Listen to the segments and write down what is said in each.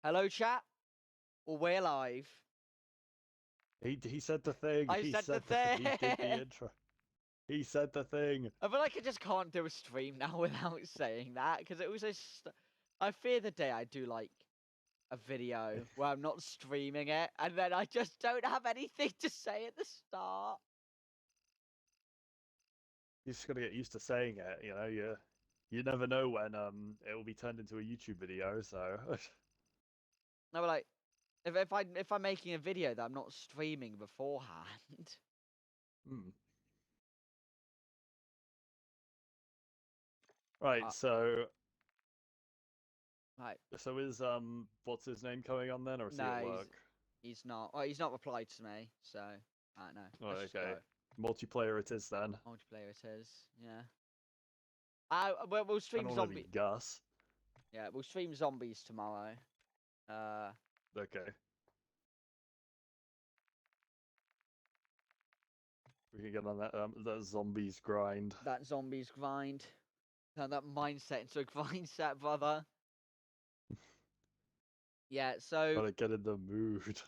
Hello, chat. Well, we're live. He said the thing. I said the thing. He did the intro. He said the thing. I feel like I just can't do a stream now without saying that because it was just. I fear the day I do like a video where I'm not streaming it and then I just don't have anything to say at the start. You just gotta get used to saying it. You know, you never know when it will be turned into a YouTube video. So. No, but like, if I'm making a video that I'm not streaming beforehand. Hmm. Right. So. Right. So is what's his name coming on then, or is he at work? He's not. Well, he's not replied to me, so I don't know. Oh, Let's just okay. go. Multiplayer it is then. Multiplayer it is. Yeah. We'll stream zombie. Gus. Yeah, we'll stream zombies tomorrow. Okay. We can get on that zombies grind. That zombies grind. Turn that mindset into a grindset, brother. Yeah, so Gotta get in the mood.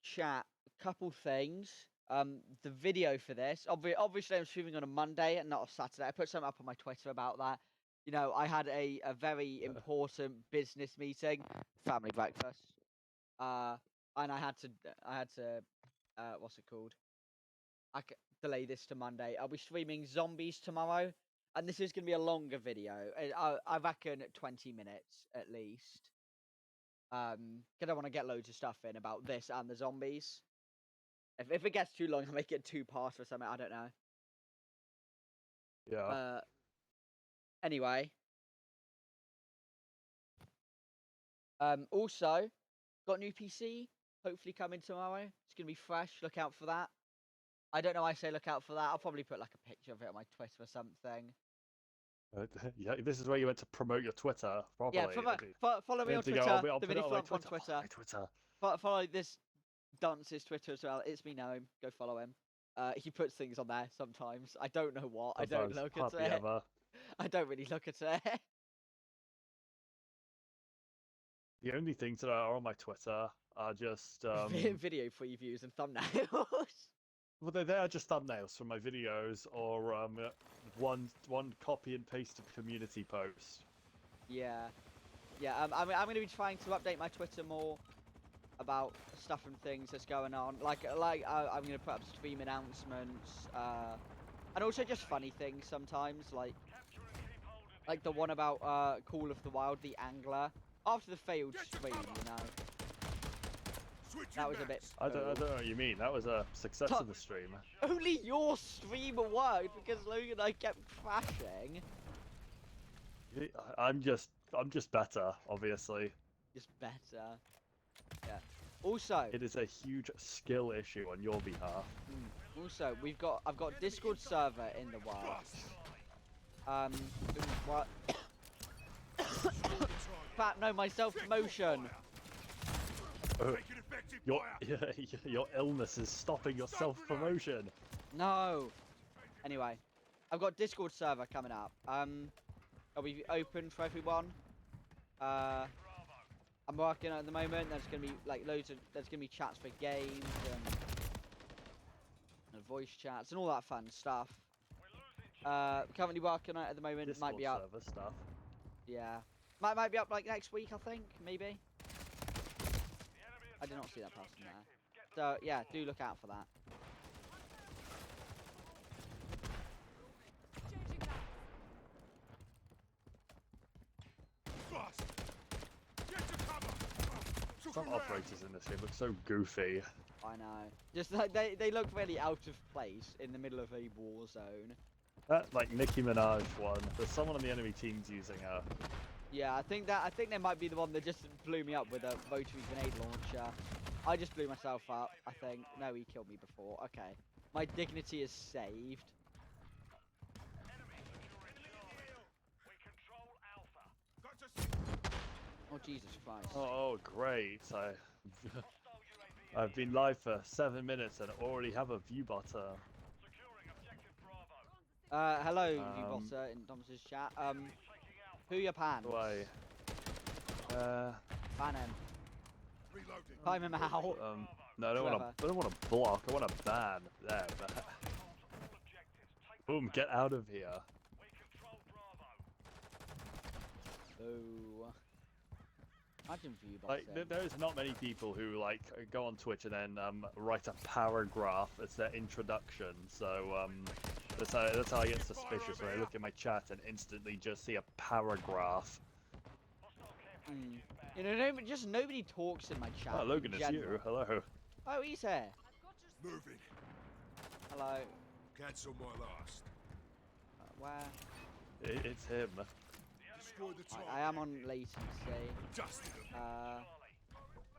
Chat, a couple things. The video for this, obviously I'm streaming on a Monday and not a Saturday. I put something up on my Twitter about that. You know, I had a very important business meeting, family breakfast. And I had to what's it called? Delay this to Monday. I'll be streaming zombies tomorrow, and this is going to be a longer video. I reckon 20 minutes at least. Because I want to get loads of stuff in about this and the zombies. If it gets too long, I'll make it 2 parts or something. I don't know. Yeah. Anyway. Also, got a new PC. Hopefully coming tomorrow. It's gonna be fresh. Look out for that. I don't know why I say look out for that. I'll probably put like a picture of it on my Twitter or something. Yeah, this is where you went to promote your Twitter properly. Yeah, follow me on Twitter. TheMiniFlumpP on Twitter. Twitter. Follow this dunce's Twitter as well. It's me now. Go follow him. He puts things on there sometimes. I don't know what. I don't look at it. Ever. I don't really look at it. The only things that are on my Twitter are just video previews and thumbnails. Well, they are just thumbnails from my videos, or one copy and paste of community post. Yeah. I'm going to be trying to update my Twitter more about stuff and things that's going on. Like I'm going to put up stream announcements, and also just funny things sometimes, like the one about Call of the Wild, the Angler. After the failed stream, you know. That was a bit. I don't know what you mean. That was a success of the stream. Only your stream worked because Logan and I kept crashing. I'm just better, obviously. Just better. Yeah. Also, it is a huge skill issue on your behalf. Also, I've got Discord server in the works. What? Crap! No, my self-promotion. Your illness is stopping your self-promotion. No. Anyway, I've got Discord server coming up. Are we open for everyone? I'm working at the moment. There's gonna be like there's gonna be chats for games and voice chats and all that fun stuff. Currently working on it at the moment. Discord might be up. Server stuff. Yeah, might be up like next week. I think maybe. I did not see that person there. So yeah, do look out for that. Some operators in this game look so goofy. I know. Just like they look really out of place in the middle of a war zone. That like Nicki Minaj one. There's someone on the enemy team's using her. Yeah, I think they might be the one that just blew me up with a rotary grenade launcher. I just blew myself up, I think. No, he killed me before. Okay. My dignity is saved. Oh, Jesus Christ. Oh, great. I've been live for 7 minutes and already have a view butter. Hello, view butter in Thomas's chat. Who you pan? Why? Ban him. Reloading. Time him out. No, I don't want to. I don't want to block. I want to ban them. Boom! Get out of here. Ooh. Imagine view Like, boxing. there's not many people who like go on Twitch and then write a paragraph as their introduction. So that's how I get suspicious when I look at my chat and instantly just see a paragraph. You know, just nobody talks in my chat. Oh, Logan, in it's general. you. Hello. Oh, he's here. Moving. Hello. Cancel my last. Where? It's him. Destroy the target. I am on latency. Dusted them.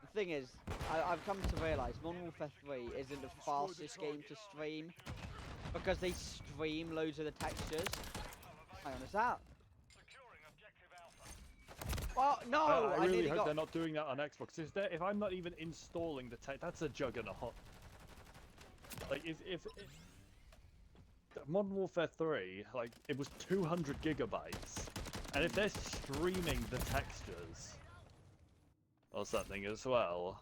The thing is, I've come to realise Modern Warfare 3 isn't the fastest game to stream because they stream loads of the textures. Hang on, is that? Oh no! I really nearly hope got... they're not doing that on Xbox. If I'm not even installing the tech, that's a juggernaut. Like if Modern Warfare 3, like it was 200 gigabytes, and if they're streaming the textures or something as well.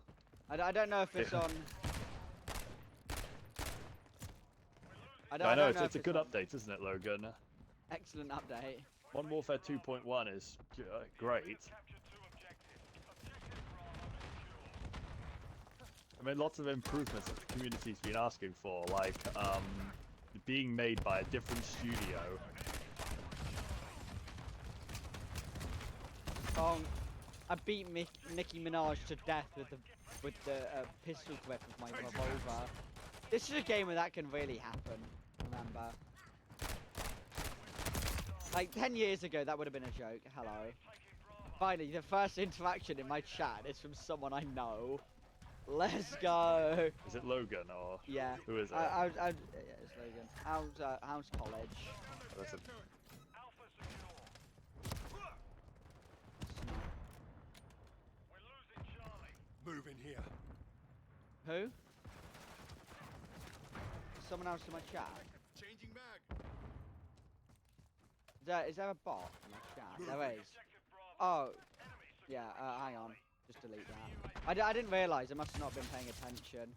I don't know if it's on. I don't know know it's a good on. update, isn't it, Logan? Excellent update. Modern Warfare 2.1 is great. I mean, lots of improvements that the community's been asking for, like being made by a different studio. Oh, I beat Nicki Minaj to death with the pistol grip of my revolver. This is a game where that can really happen. Remember, like 10 years ago, that would have been a joke. Hello. Finally, the first interaction in my chat is from someone I know. Let's go. Is it Logan or Yeah. who is it? Yeah, it's Logan. How's college? That's a... Moving here. Who? Someone else in my chat? Changing mag. Is there a bot in my chat? There is. Oh, yeah. Hang on. Just delete that. I didn't realise. I must have not been paying attention.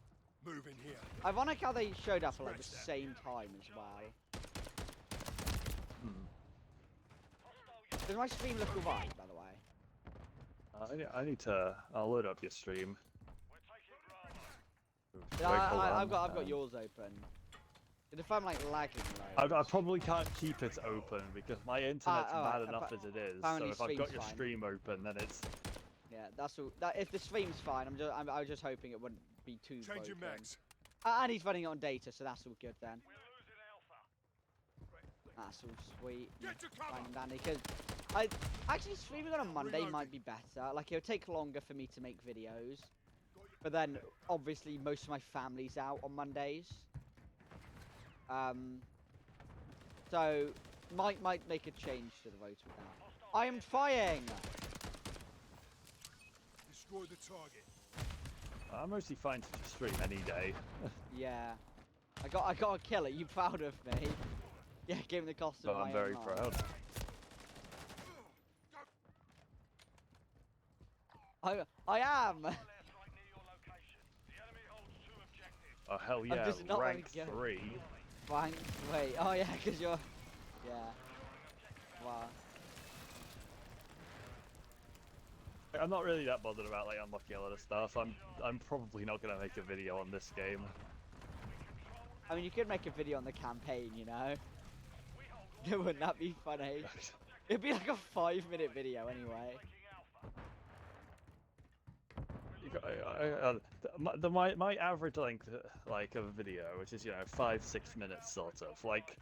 Moving here. Ironic how they showed up at like the same time as well. Does my stream look alright, by the way? I need to. I'll load up your stream. Yeah, Wait, hold on. I've got yours open. And if I'm like lagging, loads, I probably can't keep it open because my internet's bad enough as it is. So apparently if I've got your stream's fine. stream open, then it's. yeah, that's all. If the stream's fine, I was just hoping it wouldn't be too Changing broken. mags. And he's running it on data, so that's all good then. That's all sweet. Get to cover. Fine and dandy. Because actually streaming on a Monday might be better. Like it would take longer for me to make videos, but then obviously most of my family's out on Mondays. So might make a change to the rotor now. I am trying. Destroy the target. I'm mostly fine to just stream any day. Yeah, I got a kill. Are you proud of me? Yeah, gave me the cost of But my I'm very own proud. I am. Oh hell yeah! just not Rank very good. 3. Rank. Wait. Oh yeah, because you're. Yeah. Wow. I'm not really that bothered about like unlocking a lot of stuff. I'm probably not gonna make a video on this game. I mean, you could make a video on the campaign, you know. Wouldn't that be funny? It'd be like a 5-minute video anyway. My average length like of a video, which is 5-6 minutes sort of, like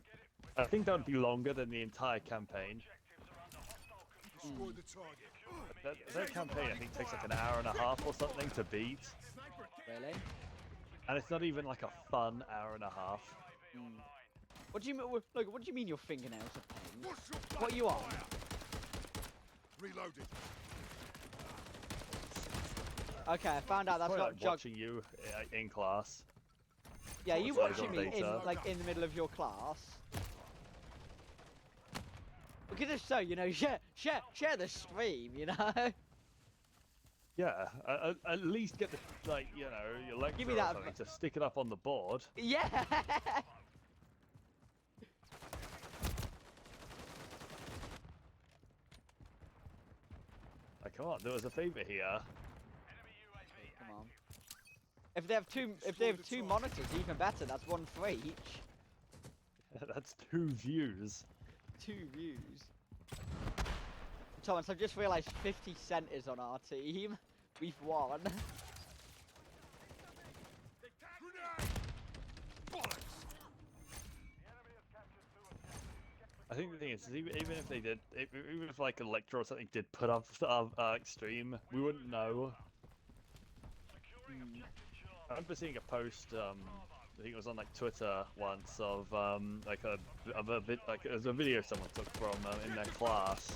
I think that would be longer than the entire campaign. Destroy the target. That campaign I think takes like an hour and a half or something to beat, Really? and it's not even like a fun hour and a half. What do you mean? Look, what do you mean your fingernails are pain? What's your What are you on? Reloading. Okay, I found out that's Probably not like jug. watching you in class. Yeah, you Sorry, watching got me in data. like in the middle of your class. Look at this, so share the stream, Yeah, at least get the your lecture Give me or that something to stick it up on the board. Yeah. Like, come on, do us a favor here. Come on. If they have two monitors, even better. That's one for each. That's 2 views. 2 views. Thomas, I've just realised 50 Cent is on our team. We've won. I think the thing is, even if they did, even if like a lecturer or something did put up stream, we wouldn't know. I remember seeing a post, I think it was on like Twitter once, of like it was a video someone took from in their class.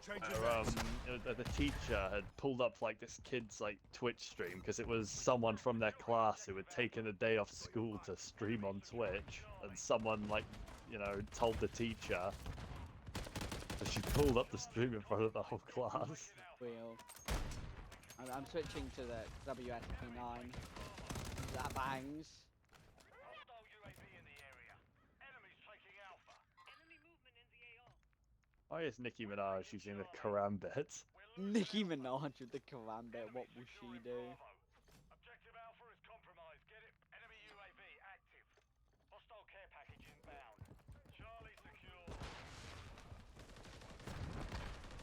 Where, the teacher had pulled up like this kid's like Twitch stream because it was someone from their class who had taken a day off school to stream on Twitch, and someone like told the teacher, so she pulled up the stream in front of the whole class. Wheel. I'm switching to the WSP9. That bangs. Why is Nicki Minaj using the karambit? Nicki Minaj with the karambit. What will she do? Objective Alpha is compromised. Get it. Enemy UAV active. Hostile care package inbound. Charlie secure.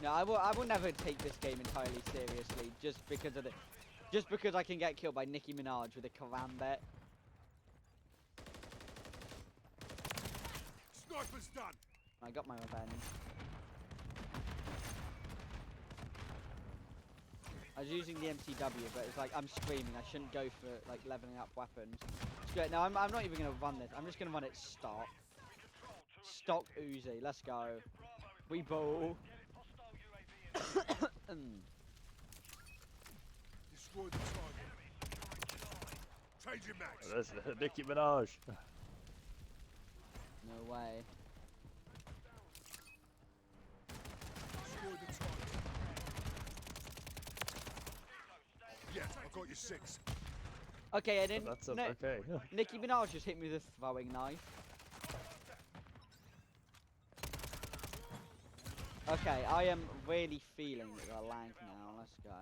No, I will never take this game entirely seriously just because I can get killed by Nicki Minaj with a karambit. Sniper's done. I got my revenge. I was using the MCW, but it's like I'm screaming. I shouldn't go for like leveling up weapons. No, I'm not even gonna run this. I'm just gonna run it stock. Stock Uzi. Let's go. We ball. Destroy the target. Changing mags. That's Nicki Minaj. No way. Destroy the target. Yes, I got you 6. Okay, and then That's no, okay. Nicki Minaj just hit me with a throwing knife. Okay, I am really feeling the lag now. Let's go.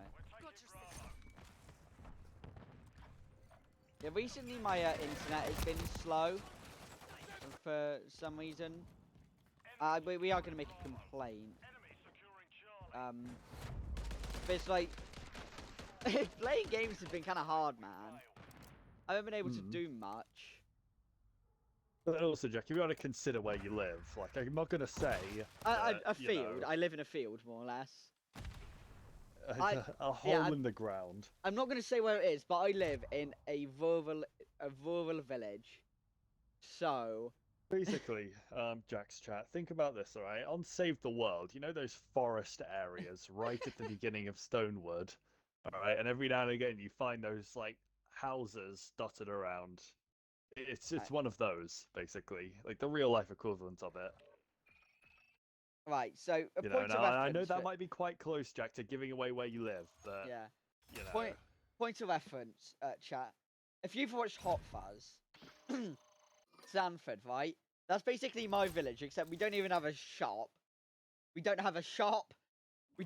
Yeah, recently my internet has been slow for some reason. We are going to make a complaint. But it's like playing games has been kind of hard, man. I haven't been able to do much. But also, Jack, you got to consider where you live. Like, I'm not gonna say A field. I live in a field, more or less. a hole in the ground. I'm not going to say where it is, but I live in a rural village. So Basically, Jack's chat, think about this, alright? On Save the World, you know those forest areas right at the beginning of Stonewood? Alright, and every now and again you find those, like, houses dotted around. It's one of those, basically. Like, the real-life equivalent of it. right, so a You point know, of now, reference. I know that might be quite close, Jack, to giving away where you live, but, Yeah. you know. Point of reference, chat. If you've watched Hot Fuzz, Sanford, right? That's basically my village, except we don't even have a shop. We don't have a shop. We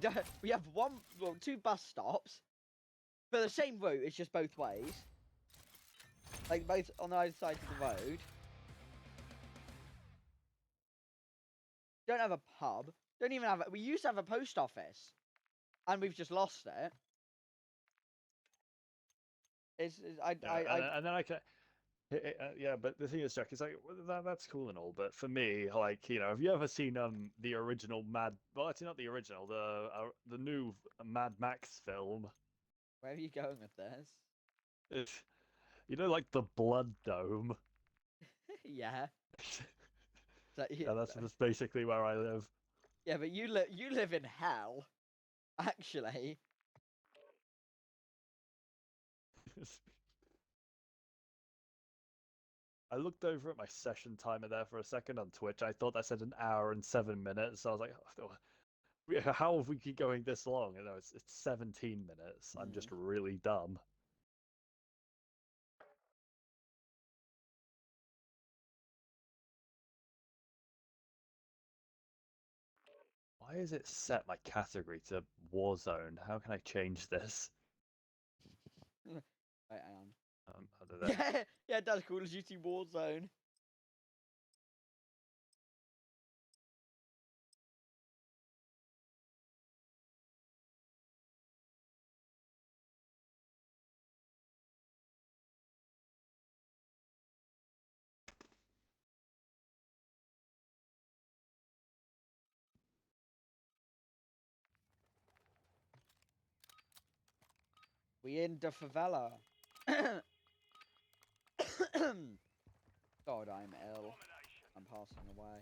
have two bus stops. For the same route, it's just both ways. Like both on the other side of the road. Don't have a pub. Don't even have. We used to have a post office, and we've just lost it. And then I can. Yeah, but the thing is, Jack, it's like that's cool and all, but for me, like, have you ever seen the original well, actually not the original, the new Mad Max film? Where are you going with this? It's, like the Blood Dome. Yeah. So, Yeah, that's basically where I live. Yeah, but you live in hell, actually. I looked over at my session timer there for a second on Twitch. I thought that said 1 hour and 7 minutes. So I was like, How have we keep going this long? You know, it's 17 minutes. I'm just really dumb. Why is it set my category to Warzone? How can I change this? Right, hang on. I don't know. Yeah, yeah, it does. Call of Duty Warzone. We in the favela. God, I'm ill. I'm passing away.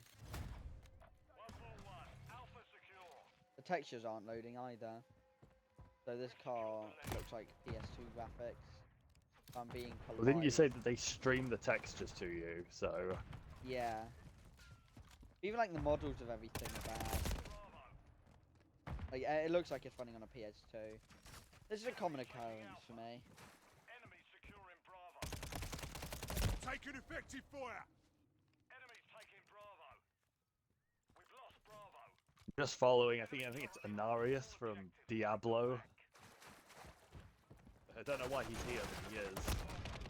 141, Alpha secure. The textures aren't loading either. So this car looks like PS2 graphics. If I'm being polite. Well, didn't you say that they stream the textures to you? So Yeah. Even like the models of everything are bad. Like it looks like it's running on a PS2. This is a common occurrence for me. Enemy securing Bravo. Taking effective fire! Enemies taking Bravo. We've lost Bravo. just following. I think it's Anarius from Diablo. I don't know why he's here, but he is.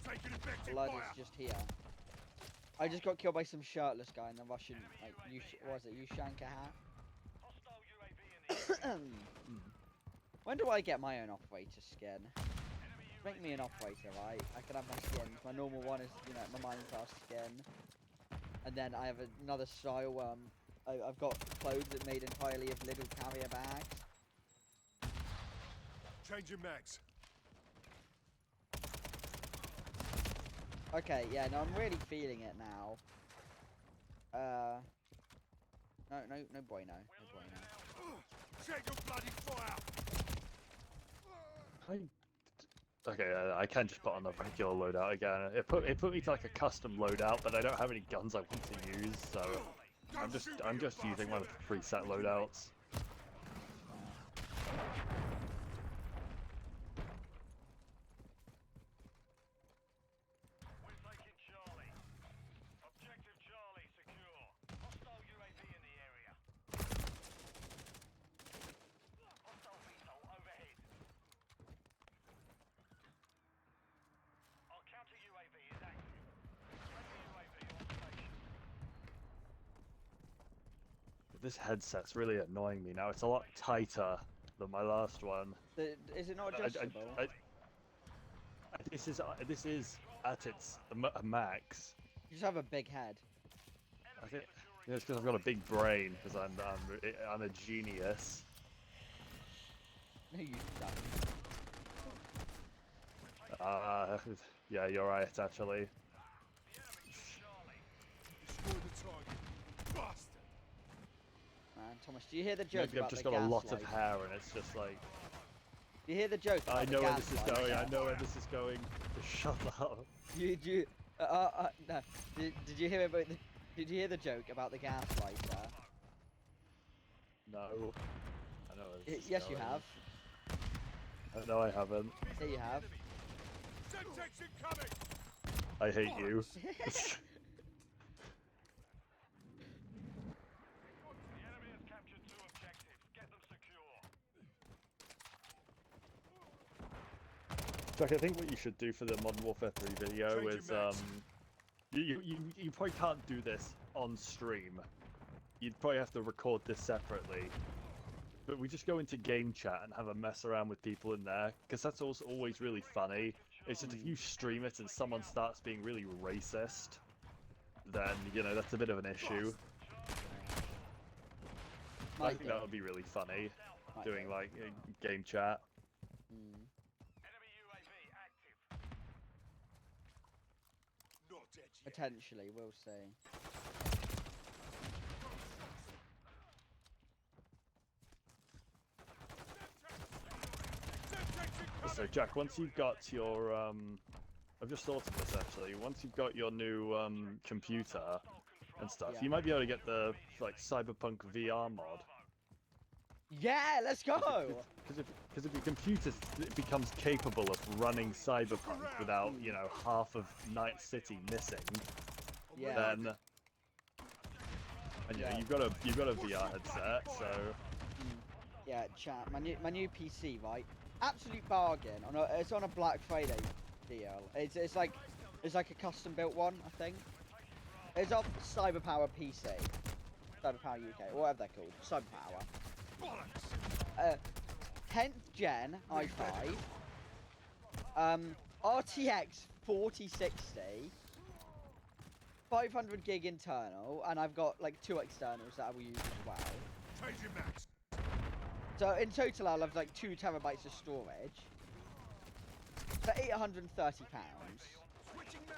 Taking effective Blood fire! is just here. I just got killed by some shirtless guy in the Russian, like, what was it, Ushanka hat? Hostile UAV in the area. When do I get my own operator skin? Make me an operator, right? I can have my skins. My normal one is, you know, my Minecraft skin. And then I have another style, I've got clothes that made entirely of little carrier bags. Changing mags. Okay, yeah, no, I'm really feeling it now. No bueno. No bueno. Check your bloody fire! Okay, I can just put on the regular loadout again. It put me to like a custom loadout, but I don't have any guns I want to use, so I'm just using one of the preset loadouts. We're taking Charlie. Objective Charlie secure. Hostile UAV in the area. Hostile VTOL overhead. Our counter UAV is active. Friendly UAV on station. This headset's really annoying me now. It's a lot tighter than my last one. Is it not adjustable? This is at its max. You just have a big head. I think it's because I've got a big brain because I'm a genius. No, you don't. Yeah, you're right actually. Destroy the target. Bastard! Man, Thomas, do you hear the joke Maybe I've about just the got a gas lot light? of hair and it's just like Do you hear the joke about I the know where gas this is light? going. I know where this is going. Just shut up. No. Did you hear about the? Did you hear the joke about the gas lighter? No. I know where this is Yes, you going. have. No, I haven't. Yeah, you have. Semtex incoming! I hate you. The enemy has captured 2 objectives. Get them secure. Jack, I think what you should do for the Modern Warfare 3 video Change is your mags. you probably can't do this on stream. You'd probably have to record this separately. But we just go into game chat and have a mess around with people in there, because that's also always really funny. It's just if you stream it and someone starts being really racist, then, you know, that's a bit of an issue. I Might think do. that would be really funny, Might doing do. like game chat. Mm. Enemy UAV active. Not dead yet. Potentially, we'll see. Semtex So incoming! Jack, once you've got your I've just thought of this actually. Once you've got your new computer and stuff, Yeah. you might be able to get the like Cyberpunk VR mod. Yeah, let's go. Because if your computer becomes capable of running Cyberpunk without, you know, half of Night City missing, Yeah. then and yeah, you've got a VR headset, so Yeah, chat. My new PC, right? Absolute bargain. It's on a Black Friday deal. It's like a custom built one, I think. It's off Cyberpower PC, Cyberpower UK, or whatever they're called, Cyberpower. 10th gen i5, RTX 4060, 500 gig internal, and I've got like 2 externals that I will use as well. Changing max. So in total, I'll have like 2 terabytes of storage. So £830,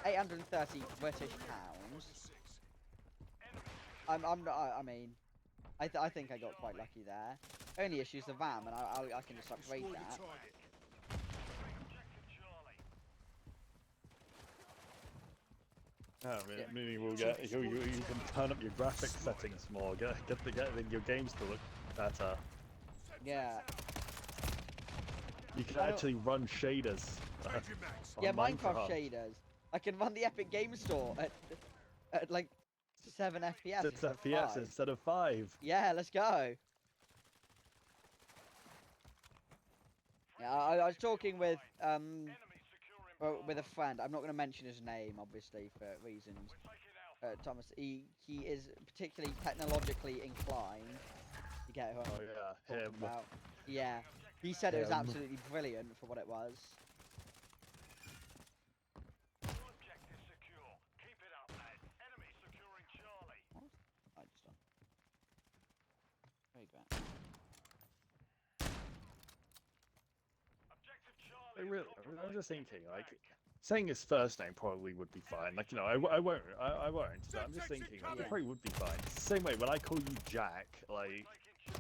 830 British pounds. I mean, I think I got quite lucky there. Only issue is the RAM, and I can just upgrade Destroy the that. target. meaning we'll get you can turn up your graphics settings more, get your games to look better. Yeah. You can actually run shaders. Changing max. on Yeah, Minecraft shaders. I can run the Epic Game Store at like 7 FPS. 6 instead of FPS 5. instead of 5. Yeah, let's go. Yeah, I was talking with a friend. I'm not going to mention his name, obviously, for reasons. Thomas, he is particularly technologically inclined. You get who I'm Oh yeah, talking him. about. Yeah, he said it was Him. absolutely brilliant for what it was. Objective secure. Keep it up, lad. Enemy securing Charlie. I just done. Very great. Objective Charlie. I'm just thinking, like, saying his first name probably would be fine. Like, you know, I won't. So I'm just thinking, like, it probably would be fine. Same way when I call you Jack, like,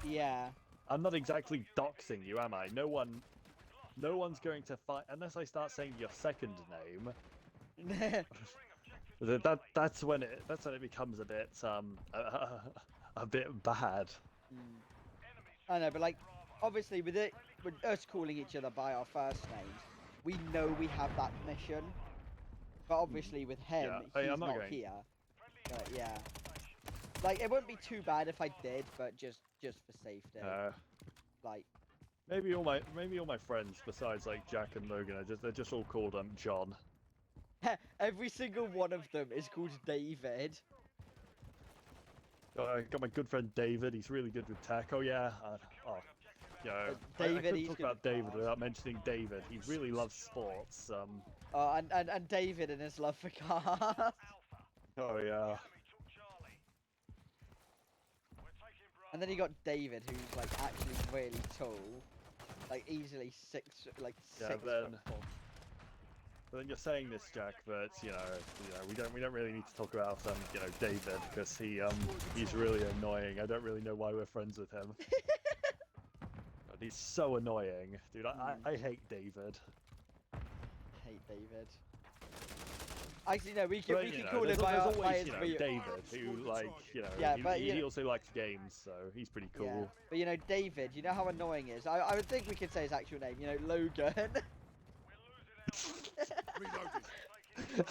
Yeah. I'm not exactly doxing you, am I? No one's going to find unless I start saying your second name. That's when it becomes a bit a bit bad. I know, but like, obviously with us calling each other by our first names, we know we have that permission. But obviously with him, Yeah, he's I'm not not going. here. But yeah, like it wouldn't be too bad if I did, but just for safety. Like, Maybe all my friends besides like Jack and Logan they're just all called John. every single one of them is called David. I got my good friend David. He's really good with tech. Oh yeah. You know, I David, couldn't he's talk good about with David cars. without mentioning David. He really loves sports. Oh, and David and his love for cars. Oh yeah. And then you got David, who's like actually really tall, like easily six Yeah, foot then- 4. But then you're saying this, Jack, but you know we don't really need to talk about you know, David, because he's really annoying. I don't really know why we're friends with him. God, he's so annoying, dude. I hate David. Hate David. Actually, no, we can But, you know, call him there's by always, his you know, real. David, who like, you know, Yeah, but, you he know- also likes games, so he's pretty cool. Yeah. But you know, David, you know how annoying he is. I would think we could say his actual name. You know, Logan. Reloading.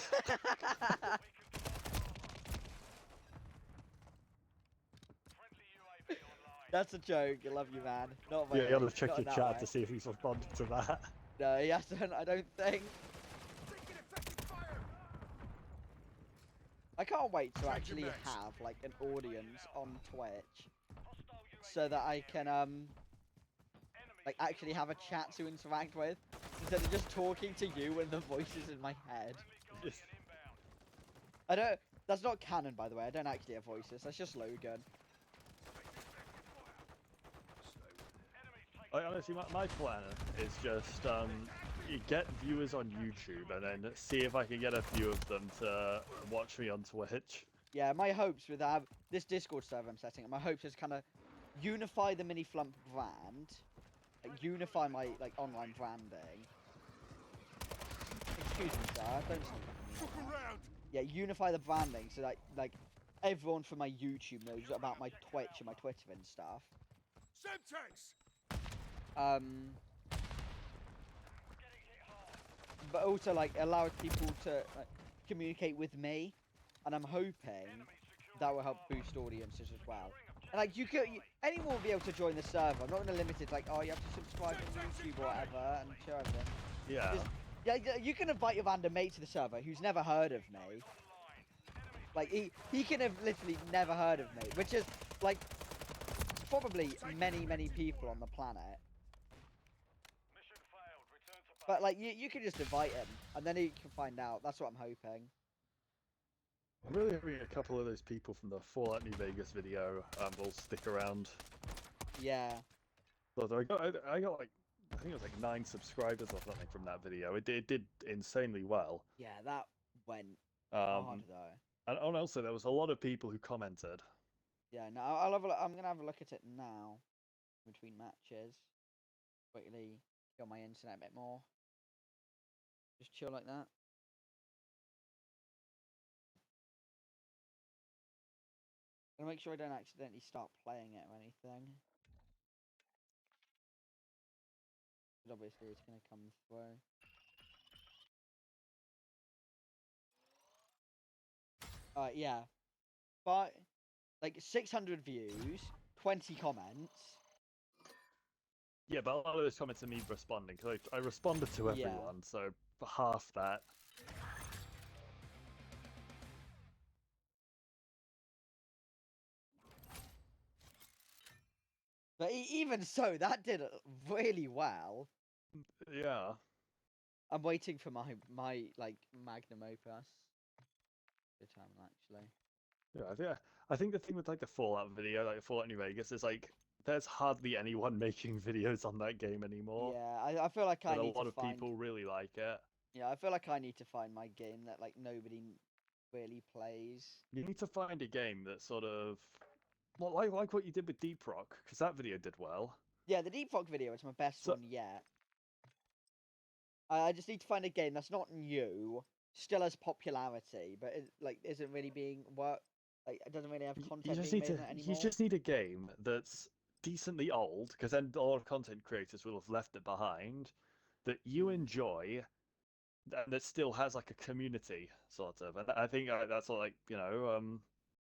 That's a joke. I love you, man. Not my Yeah, you gotta name, check not your in that chat way. to see if he's responded to that. No, he hasn't. I don't think. Taking effective fire. I can't wait to Change your actually max. have like an audience on Twitch, so that I can like actually have a chat to interact with instead of just talking to you and the voices in my head. I don't. That's not canon, by the way. I don't actually have voices. That's just Logan. Like, honestly, my plan is just you get viewers on YouTube and then see if I can get a few of them to watch me on Twitch. Yeah, my hopes with this Discord server I'm setting up, my hopes is kind of unify the MiniFlump brand, like unify my like online branding. Excuse me, sir. Don't sneak up Look on me like that. around. Yeah, unify the branding so that like everyone from my YouTube knows about my Twitch and my Twitter and stuff. Semtex! But also like allows people to like, communicate with me, and I'm hoping that will help boost audiences as well. And like anyone will be able to join the server. I'm not going to limit it like, oh, you have to subscribe to YouTube or whatever and share everything. Yeah. Yeah, you can invite your random mate to the server who's never heard of me. Like he can have literally never heard of me, which is like probably many people on the planet. But like you can just invite him, and then he can find out. That's what I'm hoping. I'm really hoping a couple of those people from the Fallout New Vegas video will stick around. Yeah. Although I got like, I think it was like 9 subscribers or something from that video. It did insanely well. Yeah, that went hard though. And also there was a lot of people who commented. Yeah, no, I'll have a look. I'm gonna have a look at it now, between matches. Quickly get on my internet a bit more. Just chill like that. Gonna make sure I don't accidentally start playing it or anything. Because obviously it's gonna come through. Yeah. But like 600 views, 20 comments. Yeah, but a lot of those comments are me responding, because I responded to Yeah. everyone, so half that. But even so, that did really well. Yeah. I'm waiting for my like magnum opus. Good time actually. Yeah, I think the thing with like the Fallout video, like Fallout New Vegas, is like there's hardly anyone making videos on that game anymore. Yeah, I feel like I But a need lot to of find. people really like it. Yeah, I feel like I need to find my game that like nobody really plays. You need to find a game that sort of, well, like what you did with Deep Rock, because that video did well. Yeah, the Deep Rock video is my best one yet. I just need to find a game that's not new, still has popularity, but it like isn't really being like it doesn't really have content being made on it anymore. You just need a game that's decently old, because then a lot of content creators will have left it behind, that you enjoy, and that still has like a community sort of. And I think that's what, like,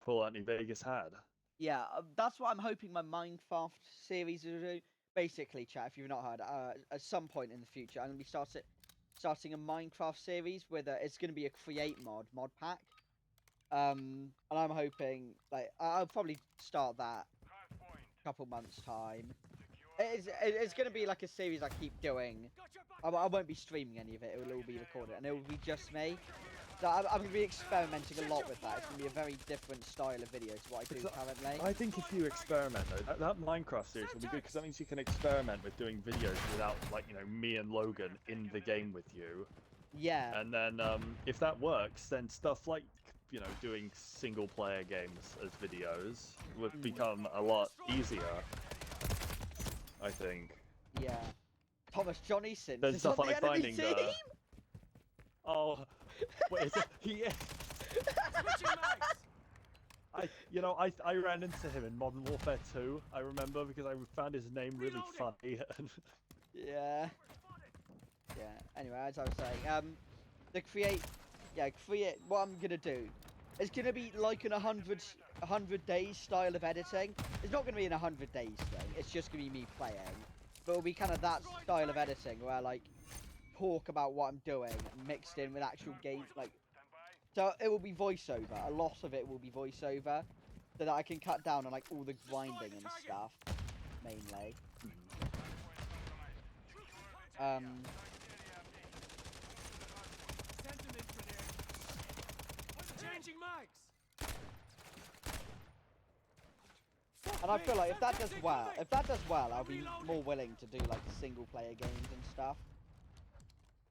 Fallout New Vegas had. Yeah, that's what I'm hoping my Minecraft series will do. Basically, chat, if you've not heard, at some point in the future, I'm going to be starting a Minecraft series with it's going to be a create mod pack. And I'm hoping, like, I'll probably start that a couple months' time. It's going to be like a series I keep doing. I won't be streaming any of it. It will all be recorded, and it will be just me. So I'm going to be experimenting a lot with that. It's going to be a very different style of video to what I do currently. I think if you experiment, though, that Minecraft series will be good, because that means you can experiment with doing videos without, like, me and Logan in the game with you. Yeah. And then, if that works, then stuff like, doing single-player games as videos would become a lot easier, I think. Yeah. Thomas Johnny Sins Then is stuff on like the enemy finding team! Oh, wait, is it? He is. I ran into him in Modern Warfare 2, I remember, because I found his name really funny. Yeah. Yeah. Anyway, as I was saying, what I'm gonna do, it's gonna be like an 100 days style of editing. It's not gonna be an 100 days thing. It's just gonna be me playing, but it'll be kind of that style of editing where I like talk about what I'm doing mixed in with actual game, like. So it will be voiceover. A lot of it will be voiceover, so that I can cut down on like all the grinding and stuff, mainly. Changing mics! And I feel like if that does well, I'll be more willing to do like single player games and stuff.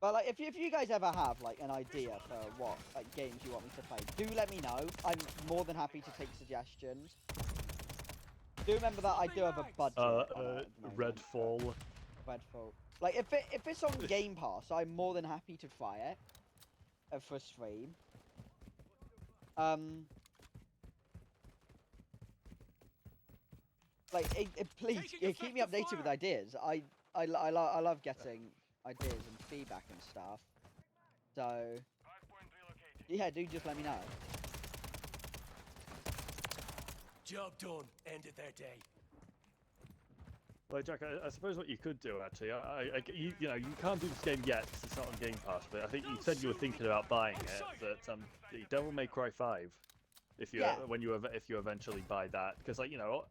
But like, if you guys ever have like an idea for what like games you want me to play, do let me know. I'm more than happy to take suggestions. Do remember that I do have a budget. On it at the moment, Redfall. Redfall. Like if it's on Game Pass, I'm more than happy to try it for a stream. like, please keep me updated with ideas. I love getting ideas and feedback and stuff. So Hardpoint relocated. yeah, do just let me know. Job done. Ended their day. Well, Jack, I suppose what you could do actually, you know, you can't do this game yet because it's not on Game Pass. But I think you said you were thinking about buying it. But the Devil May Cry 5, if you if you eventually buy that, because like you know,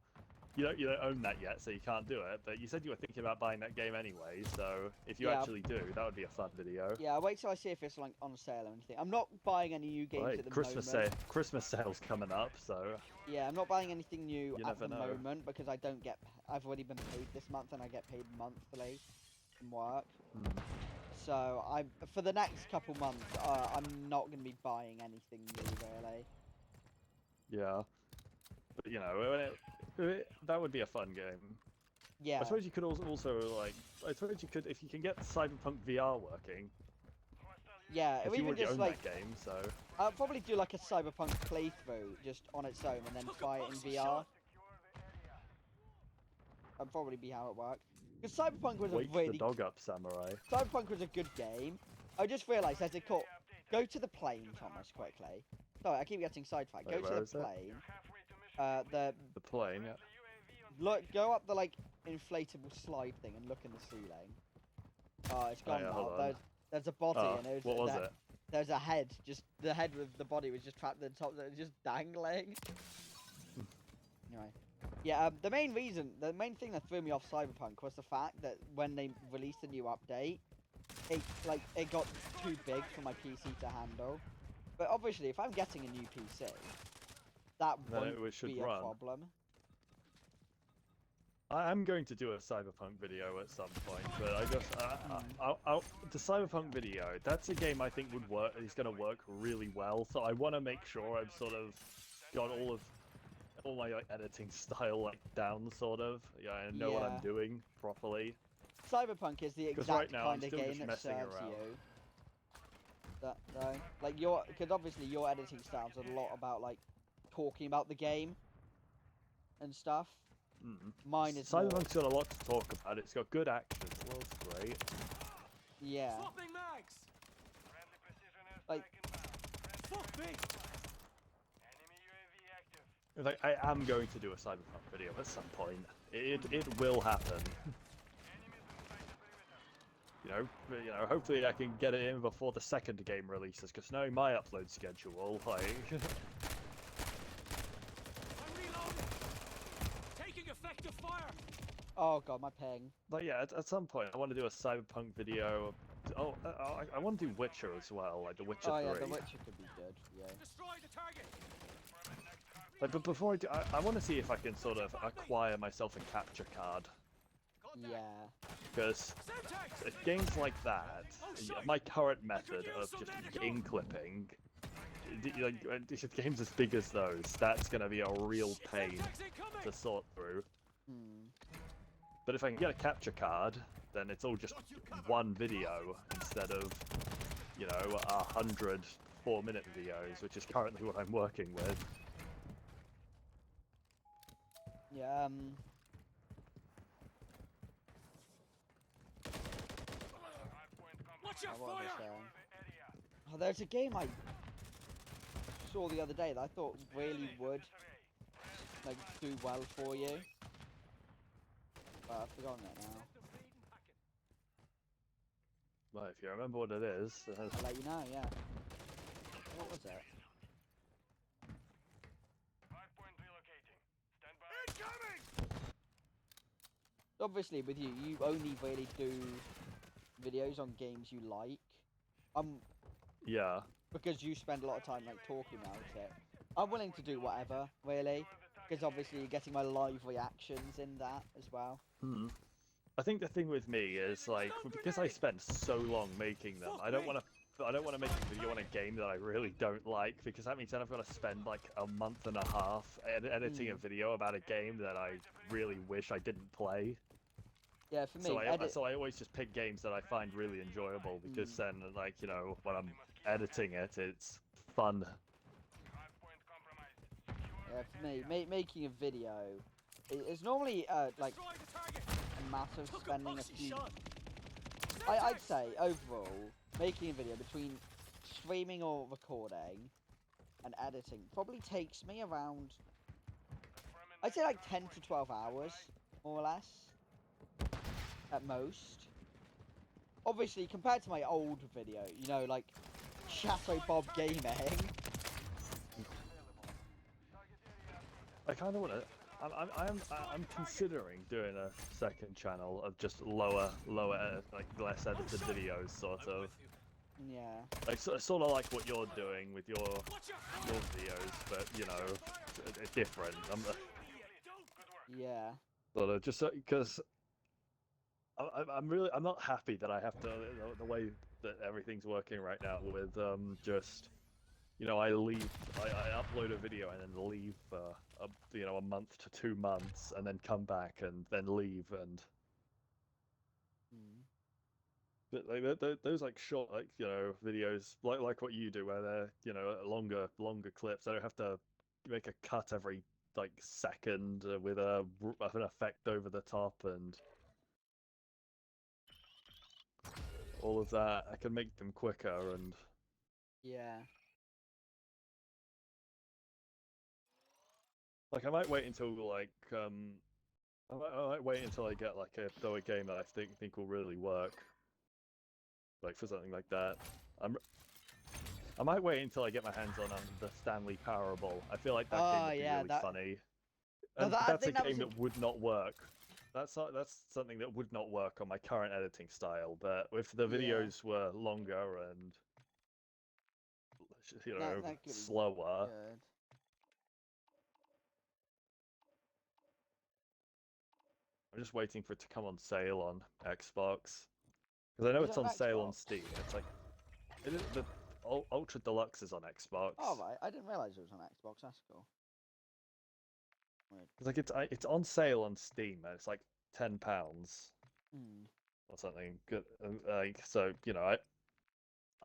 you don't own that yet, so you can't do it. But you said you were thinking about buying that game anyway. So if you actually do, that would be a fun video. Yeah, I'll wait till I see if it's like on sale or anything. I'm not buying any new games at the moment. Christmas sale's coming up, so yeah, I'm not buying anything new You at the never know. moment because I don't get. I've already been paid this month, and I get paid monthly from work. So for the next couple months, I'm not going to be buying anything new really. yeah. But you know, that would be a fun game. Yeah. I suppose you could also like, I suppose you could, if you can get Cyberpunk VR working. Yeah, If or you even already just own like that game, so. I'll probably do like a Cyberpunk playthrough just on its own and then try it in VR. That'd probably be how it worked. Because Cyberpunk was Wake a really the dog up, samurai. Cyberpunk was a good game. I just realised as it caught. Go to the plane, Thomas, quickly. Sorry, I keep getting sidetracked. Wait, Go to where the is it? plane. The plane. Yeah. Look, go up the like inflatable slide thing and look in the ceiling. Oh, it's gone yeah, now. hold on. There's a body Oh, and it was, what was it? There's a head. Just the head with the body was just trapped at the top. That was just dangling. Anyway, yeah. The main thing that threw me off Cyberpunk was the fact that when they released a new update, it got too big for my PC to handle. But obviously, if I'm getting a new PC, that won't should be a run. problem. I'm going to do a Cyberpunk video at some point, but I just the Cyberpunk video. That's a game I think would work. It's going to work really well. So I want to make sure I've sort of got all my like, editing style like down, sort of. Yeah, I know what I'm doing properly. Cyberpunk is the exact right now, kind I'm of still game just that messing serves around. you. Like because obviously your editing style's a lot about like talking about the game and stuff. Mine is Cyberpunk's got a lot to talk about. It's got good action. The world's great. Yeah. Swapping mags. Like, Fuck me. Like, I am going to do a Cyberpunk video at some point. It will happen. You know, hopefully I can get it in before the second game releases. Because knowing my upload schedule, like. Effective fire. oh god, my ping. But yeah, at some point I want to do a Cyberpunk video. Oh, I want to do Witcher as well, like The Witcher 3. Oh yeah, The Witcher could be good. Yeah. Destroy the target. Like, but before I do, I want to see if I can sort of acquire myself a capture card. Yeah. Because games like that, my current method of just game clipping, like games as big as those, that's gonna be a real pain to sort through. But if I can get a capture card, then it's all just one video instead of, you know, 100 4-minute videos, which is currently what I'm working with. Yeah. Watch your What was I fire. saying? Oh, there's a game I saw the other day that I thought really would like do well for you. But I've forgotten it now. Well, if you remember what it is, I'll let you know, yeah. What was it? Obviously, with you, you only really do videos on games you like. yeah. Because you spend a lot of time like talking about it. I'm willing to do whatever, really. Because obviously you're getting my live reactions in that as well. I think the thing with me is like because I spent so long making them, I don't want to make a video on a game that I really don't like, because that means then I've got to spend like a month and a half editing a video about a game that I really wish I didn't play. Yeah, for me, so I always just pick games that I find really enjoyable, because then, like, you know, when I'm editing it, it's fun. Yeah, for me, making a video It's normally like Destroy the target. a matter of Took a spending a boxy few. shot. I'd say overall making a video between streaming or recording and editing probably takes me around. I'd say like 10 to 12 hours, more or less, at most. Obviously, compared to my old video, you know, like Chateau Bob Gaming. I kind of want to. I'm considering doing a second channel of just lower, like less edited videos, sort of. Yeah. Like sort of like what you're doing with your Watch your videos, but you know, different. Yeah. Sort of just because I'm not happy that I have to the way that everything's working right now with just. You know, I upload a video and then leave for you know, a month to 2 months, and then come back and then leave, and but like those like short, like, you know, videos like what you do, where they're, you know, longer clips. I don't have to make a cut every like second with an effect over the top and all of that. I can make them quicker and. Yeah. Like I might wait until like I might wait until I get like a game that I think will really work. Like for something like that. I might wait until I get my hands on the Stanley Parable. I feel like that game would be really funny. No, And I that's a think that was game that would not work. That's something that would not work on my current editing style. But if the videos were longer and, you know, that could be slower. good. I'm just waiting for it to come on sale on Xbox. Because I know Is it's it on on sale on Xbox? Steam. It's like the Ultra Deluxe is on Xbox. Oh right, I didn't realise it was on Xbox. That's cool. Weird. Because like it's on sale on Steam and it's like £10 Hmm. or something. Good, like so, you know,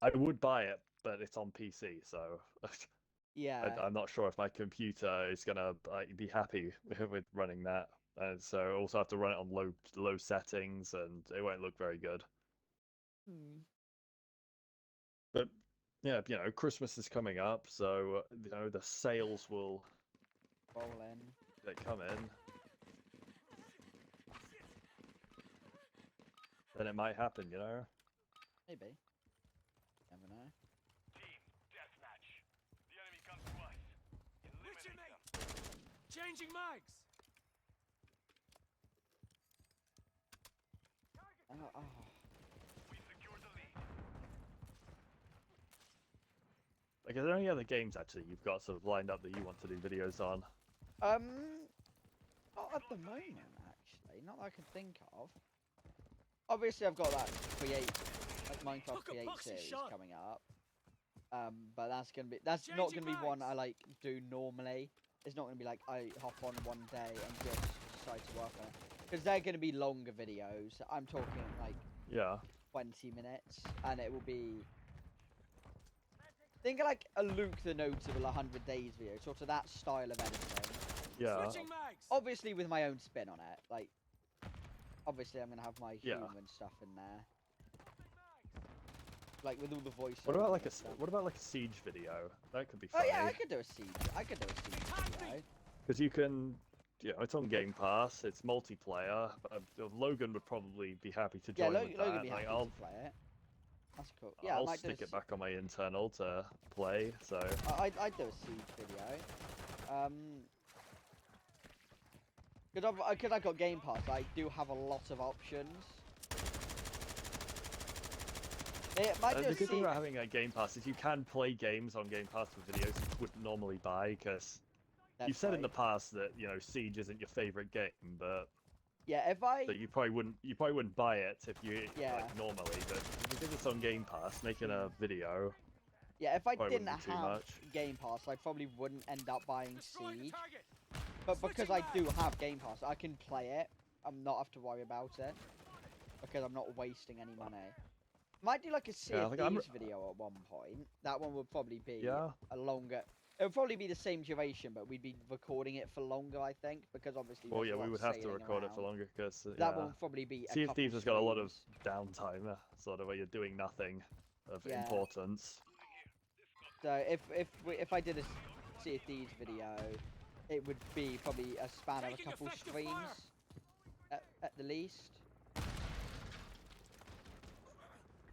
I would buy it, but it's on PC, so Yeah. I'm not sure if my computer is gonna be happy with running that. And so I also have to run it on low settings, and it won't look very good. Hmm. But yeah, you know, Christmas is coming up, so you know the sales will Roll in. come in. Then it might happen, you know. Maybe. Never know. Team deathmatch. The enemy comes to us. Witcher, Eliminate them. mate. Changing mags. Oh. We secured the lead. Like, are there any other games actually you've got sort of lined up that you want to do videos on? Not at the moment, actually. Not that I can think of. Obviously, I've got that Minecraft Took a Create boxy series shot. coming up. But that's not Changing gonna be one mags. I like do normally. It's not gonna be like I hop on one day and just decide to work on it. Because they're gonna be longer videos. I'm talking like Yeah. 20 minutes, and it will be. Think of like a Luke the Notable 100 Days video, sort of that style of editing. Yeah. Switching mags. Obviously with my own spin on it, like. Obviously, I'm gonna have my Yeah. human stuff in there, like with all the voices. What about like a Siege video? That could be Oh funny. yeah, I could do a siege. Video. Because you can, you know, it's on Game Pass. It's multiplayer. Logan would probably be happy to Yeah, join with Logan that. be Like, happy to play it. That's cool. Yeah, I I'll might do stick it back on my internal to play. So. I'd do a siege video. Because I've got Game Pass, I do have a lot of options. It might do The a good thing siege. about having a Game Pass is you can play games on Game Pass with videos you wouldn't normally buy, because you've said in the past that, you know, Siege isn't your favorite game, but Yeah, that you probably wouldn't buy it if you like normally, but because it's on Game Pass, making a video. Yeah, if I probably didn't wouldn't be too have much. Game Pass, I probably wouldn't end up buying Destroy the Siege. target. But because Switching I do have Game Pass, I can play it. I'm not have to worry about it because I'm not wasting any money. Might do like a Sea Yeah, of like, Thieves video at one point. That one would probably be Yeah. a longer. It'll probably be the same duration, but we'd be recording it for longer, I think, because obviously. Well, there's yeah, a lot we of would have to sailing record it for around. longer because That yeah. will probably be a Sea of couple Thieves has got a lot of streams. downtime, sort of where you're doing nothing of Yeah. importance. So if I did a Sea of Thieves video, it would be probably a span of a Taking couple effective streams, at the least.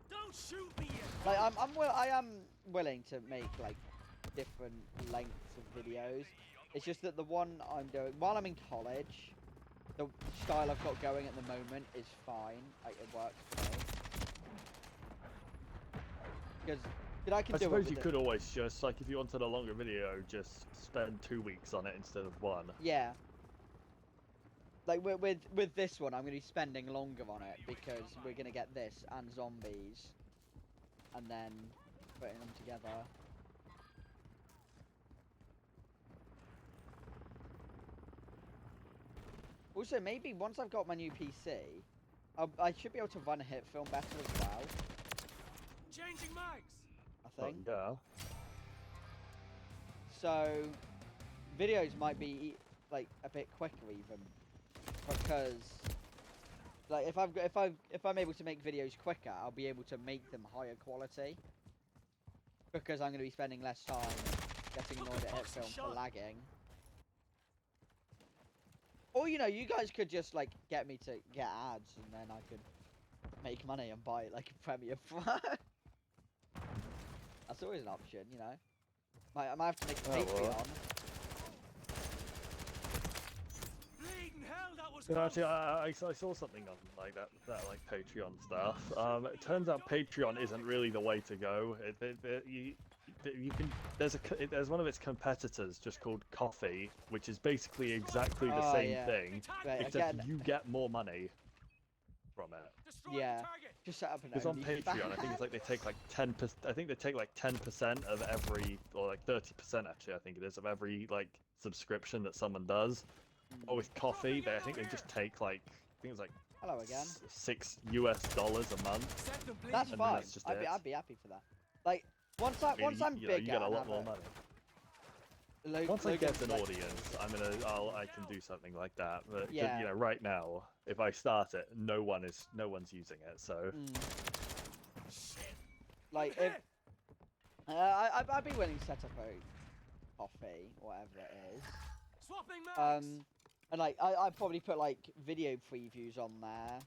Don't shoot me yet. Like I am willing to make like different lengths of videos. It's just that the one I'm doing while I'm in college, the style I've got going at the moment is fine. Like it works for me. Because I can I do it. suppose with you could always just, like, if you wanted a longer video, just spend 2 weeks on it instead of 1. Yeah. Like with this one, I'm going to be spending longer on it because we're going to get this and zombies, and then putting them together. Also, maybe once I've got my new PC, I should be able to run a hit film better as well. Changing mags. I think. Yeah. So, videos might be like a bit quicker even, because like if I'm able to make videos quicker, I'll be able to make them higher quality. Because I'm going to be spending less time getting annoyed at hit film for lagging. Or you know, you guys could just like get me to get ads, and then I could make money and buy like a Premiere Pro. That's always an option, you know. I might have to make a Patreon. Well. Bleeding hell, that was You know, close. actually, I saw something on like that like Patreon stuff. It turns out Patreon isn't really the way to go. You can there's one of its competitors just called Coffee, which is basically exactly the same yeah. thing, Right, except again, you get more money from it. Destroy Yeah. the target. just set up an Because on OnlyFans. Patreon, I think it's like they take like 10%. I think they take like 10% of every, or like 30% actually. I think it is of every like subscription that someone does. Or with Coffee, I think they just take like I think it's like Hello again. $6 a month. Set them bleeding. That's then fine. that's just I'd it. be happy for that. Like once I mean, I'm you know, bigger, you get a and lot have more money. Once I get an audience, I can do something like that. But 'cause, Yeah. you know, right now, if I start it, no one's using it. So Shit. Like if I'd be willing to set up a coffee, whatever it is. Swapping mags. And like I'd probably put like video previews on there.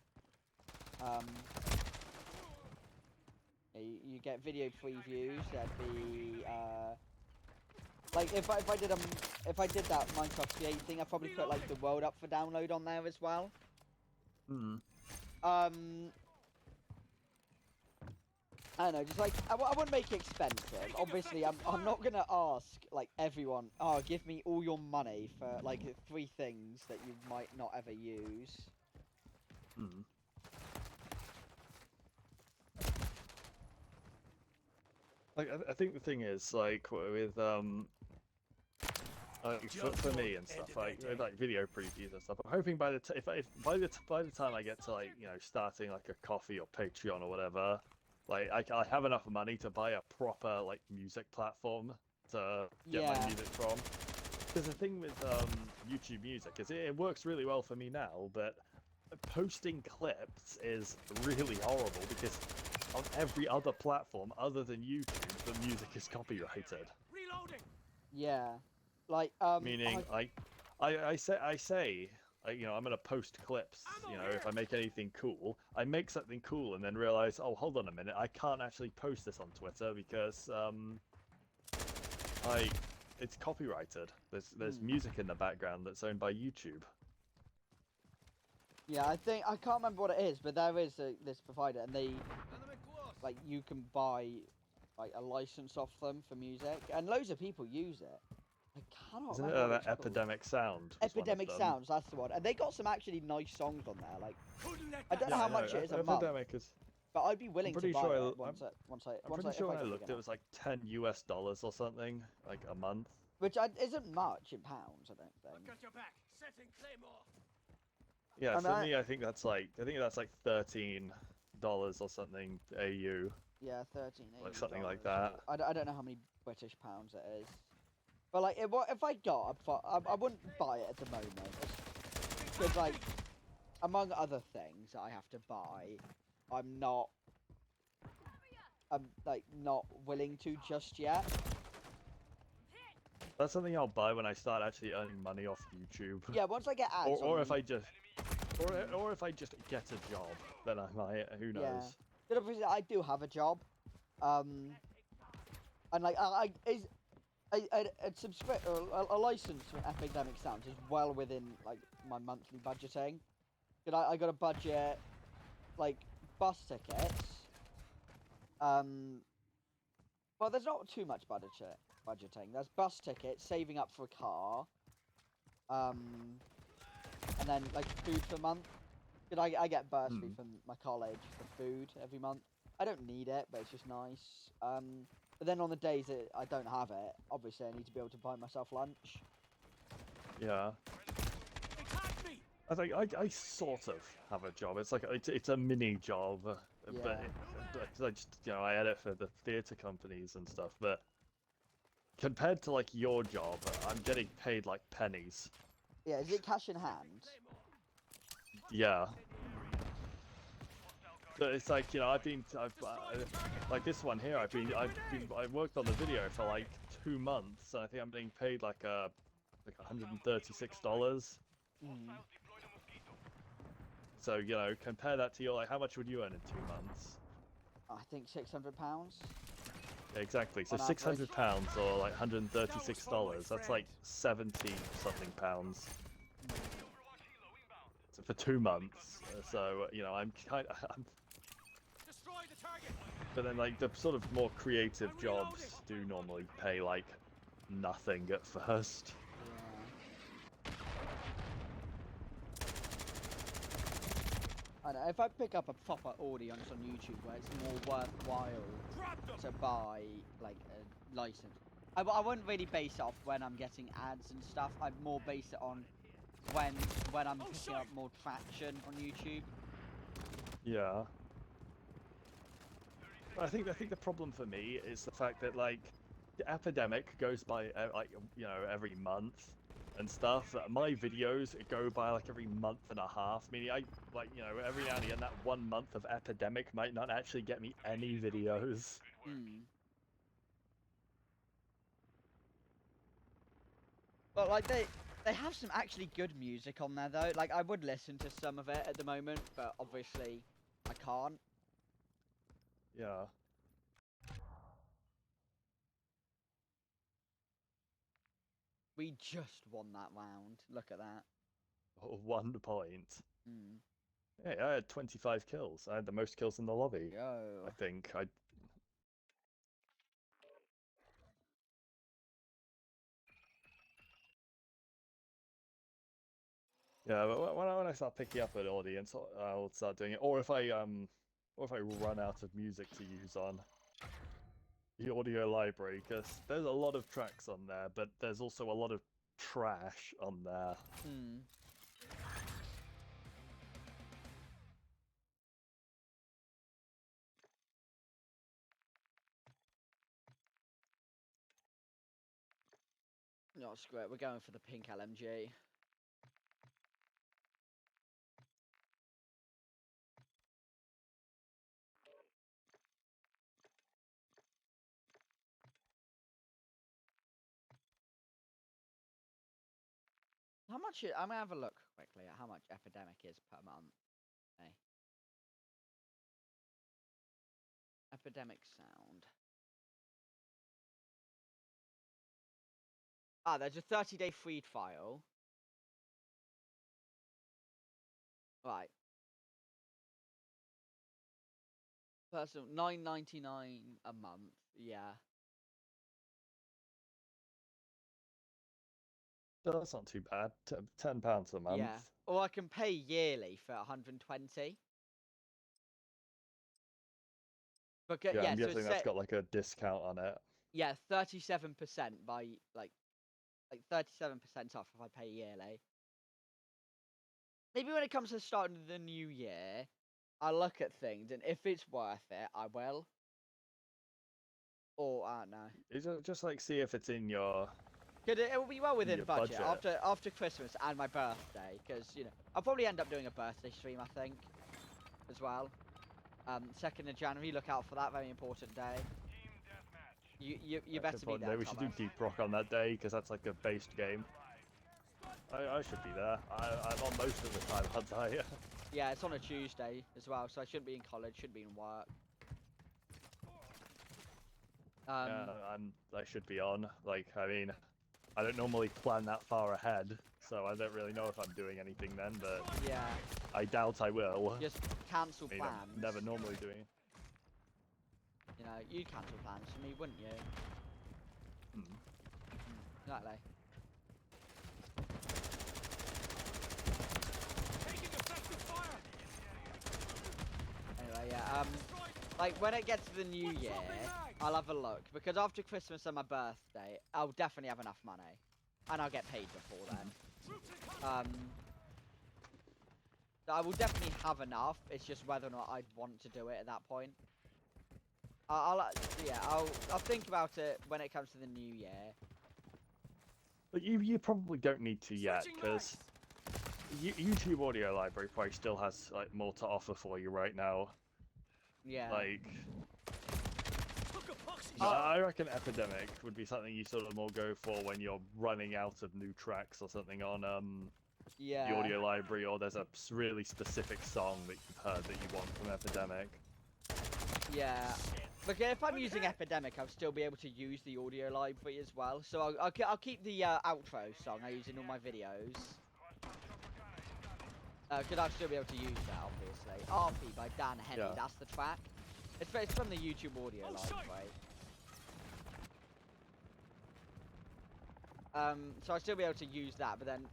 Yeah, you get video previews. There'd be like if I did that Minecraft create thing, I'd probably put like the world up for download on there as well. I don't know, just like I wouldn't make it expensive. Obviously, I'm not gonna ask like everyone. Oh, give me all your money for like 3 things that you might not ever use. like I think the thing is like with for me and stuff like with, like video previews and stuff. I'm hoping by the by the time I get to like starting like a Coffee or Patreon or whatever, like I have enough money to buy a proper like music platform to get my music from. Because the thing with YouTube Music is it works really well for me now, but posting clips is really horrible because on every other platform other than YouTube, the music is copyrighted. Reloading. Yeah, like Meaning, I say, I'm gonna post clips. If I make anything cool, I make something cool and then realize, oh, hold on a minute, I can't actually post this on Twitter because it's copyrighted. There's music in the background that's owned by YouTube. Yeah, I can't remember what it is, but there is this provider, and they like you can buy like a license off them for music, and loads of people use it. I cannot Isn't remember. it Epidemic Sound? Epidemic Sounds, that's the one, and they got some actually nice songs on there. Like Couldn't let I that don't know how much it is a month, Epidemic is. but I'd be willing to pretty buy sure it once I. I'm pretty sure when I looked, it was like $10 or something, like a month. Which isn't much in pounds, I don't I've think. got your back. Setting Claymore. Yeah, And for me, I think that's like $13 or something AU. Yeah, 13. Like something like that. I don't know how many British pounds it is. But like, if I got, I wouldn't buy it at the moment. Because like, among other things that I have to buy, I'm like not willing to just yet. That's something I'll buy when I start actually earning money off YouTube. Yeah, once I get ads. Or on if I just, or if I just get a job, then I might. Who knows? Yeah. But obviously, I do have a job. And like, a license for Epidemic Sounds is well within like my monthly budgeting. I got a budget, like bus tickets. Well, there's not too much budgeting. There's bus tickets, saving up for a car, and then like food for a month. I get bursary from my college for food every month. I don't need it, but it's just nice. But then on the days that I don't have it, obviously I need to be able to buy myself lunch. Yeah. I think I sort of have a job. It's like it's a mini job, but I just I edit for the theatre companies and stuff. But compared to like your job, I'm getting paid like pennies. Yeah, is it cash in hand? Yeah. But it's like I've like this one here. I worked on the video for like 2 months, and I think I'm being paid like $136. So compare that to how much would you earn in 2 months? I think £600. Yeah, exactly. So On £600 or like $136. That's like 70 something pounds. So for 2 months. So I'm Destroy the target. But then like the sort of more creative jobs do normally pay like nothing at first. I know, if I pick up a proper audience on YouTube where it's more worthwhile to buy like a license, I wouldn't really base it off when I'm getting ads and stuff. I'd more base it on when I'm picking up more traction on YouTube. Yeah. I think the problem for me is the fact that like the epidemic goes by like every month and stuff. My videos go by like every month and a half. Meaning every now and again that 1 month of epidemic might not actually get me any videos. But like they have some actually good music on there though. Like I would listen to some of it at the moment, but obviously I can't. Yeah. We just won that round. Look at that. 1 point. Yeah, I had 25 kills. I had the most kills in the lobby. Yo. I think Yeah, but when I start picking up an audience, I'll start doing it. Or if I run out of music to use on the audio library, because there's a lot of tracks on there, but there's also a lot of trash on there. No, screw it. We're going for the pink LMG. How much? I'm gonna have a look quickly at how much Epidemic is per month. Okay. Epidemic Sound. Ah, there's a 30-day free trial. Right. Personal $9.99 a month. Yeah. That's not too bad. £10 a month. Yeah. Or I can pay yearly for 120. But Yeah, yeah, I'm so guessing that's got like a discount on it. yeah, 37% by like 37% off if I pay yearly. Maybe when it comes to starting the new year, I'll look at things, and if it's worth it, I will. Or I don't know. Is it just like see if it's in your It will be well within Your budget, budget. after Christmas and my birthday, because you know I'll probably end up doing a birthday stream, I think, as well. 2nd of January, look out for that, very important day. Team deathmatch. You better be there, We should do Thomas. Deep Rock on that day because that's like a based game. I should be there. I'm on most of the time, aren't I? Yeah, it's on a Tuesday as well, so I shouldn't be in college, shouldn't be in work. Yeah, I should be on. Like, I mean, I don't normally plan that far ahead, so I don't really know if I'm doing anything then, but yeah, I doubt I will. just cancel I mean, plans. I'm never normally doing. You know, you'd cancel plans for me, wouldn't you? Exactly. Taking effective fire. Anyway, yeah, like when it gets to the new year, I'll have a look, because after Christmas and my birthday, I'll definitely have enough money, and I'll get paid before then. I will definitely have enough. It's just whether or not I'd want to do it at that point. I'll think about it when it comes to the new year. But you probably don't need to yet, because YouTube Audio Library probably still has like more to offer for you right now. Yeah. Like, Look at Foxy. I reckon Epidemic would be something you sort of more go for when you're running out of new tracks or something on yeah. the audio library, or there's a really specific song that you've heard that you want from Epidemic. Yeah. But if I'm using Epidemic, I'll still be able to use the audio library as well. So I'll keep the outro song I use in all my videos. Because I'll still be able to use that, obviously. RP by Dan Henny, Yeah. that's the track. It's from the YouTube audio library. So I'll still be able to use that, but then...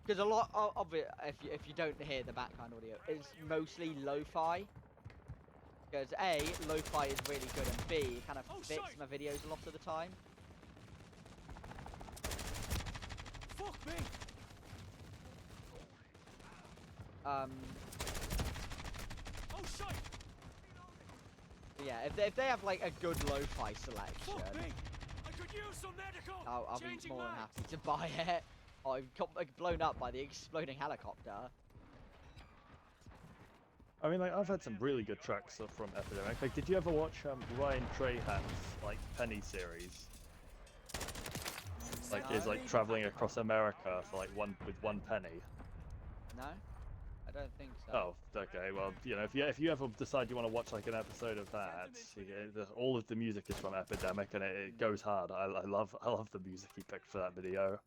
Because a lot of it, if you don't hear the background audio, it's mostly lo-fi. Because A, lo-fi is really good, and B, it kind of fits my videos a lot of the time. Fuck me. Oh shit. Yeah, if they have like a good lo-fi selection, Fuck me. I could use some medical. I'll be Changing more than mags. happy to buy it. Oh, I've got like, blown up by the exploding helicopter. I mean, like, I've had some really good tracks from Epidemic. Like, did you ever watch Ryan Trahan's like Penny series? Like, he's like traveling across America for like with one penny. No, I don't think so. Oh, okay. Well, you know, if you ever decide you want to watch like an episode of that, all of the music is from Epidemic, and it goes hard. I love the music he picked for that video.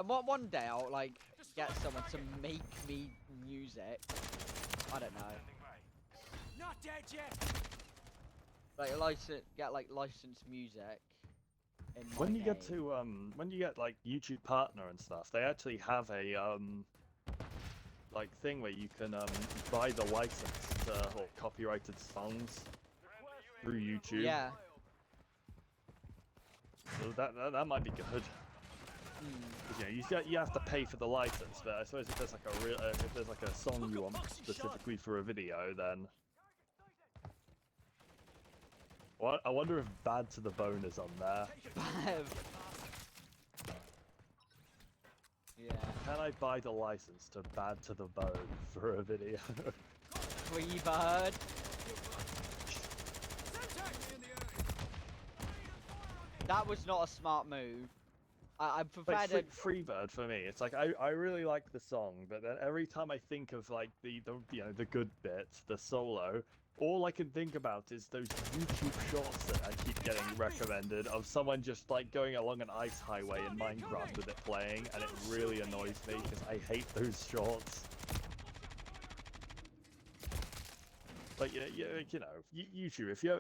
One day I'll like get someone to make me music. I don't know. Not dead yet. Like get like licensed music. In my When you get game. to when you get like YouTube Partner and stuff, they actually have a like thing where you can buy the license to or copyrighted songs through YouTube. Yeah. So that might be good. 'Cause, you know, you have to pay for the license, but I suppose if there's like a real if there's like a song you want specifically for a video, then. What? I wonder if Bad to the Bone is on there. Yeah. Can I buy the license to Bad to the Bone for a video? Free bird. That was not a smart move. I prefer Like Freebird for me, it's like I really like the song, but then every time I think of like the you know the good bits, the solo, all I can think about is those YouTube shorts that I keep getting recommended of someone just like going along an ice highway in Minecraft with it playing, and it really annoys me because I hate those shorts. Like you know, YouTube, if you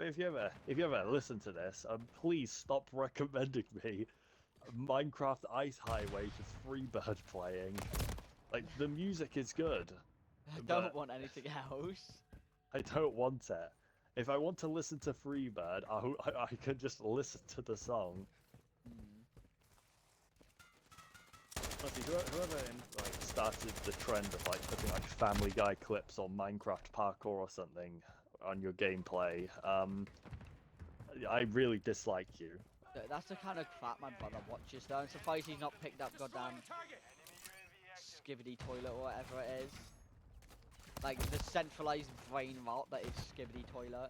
ever listen to this, please stop recommending me Minecraft Ice Highway with Freebird playing. Like, the music is good. I don't want anything else. I don't want it. If I want to listen to Freebird, I can just listen to the song. Honestly, whoever started the trend of like putting like Family Guy clips or Minecraft parkour or something on your gameplay, I really dislike you. That's the kind of crap my brother watches, though. I'm surprised he's not picked up goddamn Skibidi Toilet or whatever it is. Like the centralized brain rot that is Skibidi Toilet.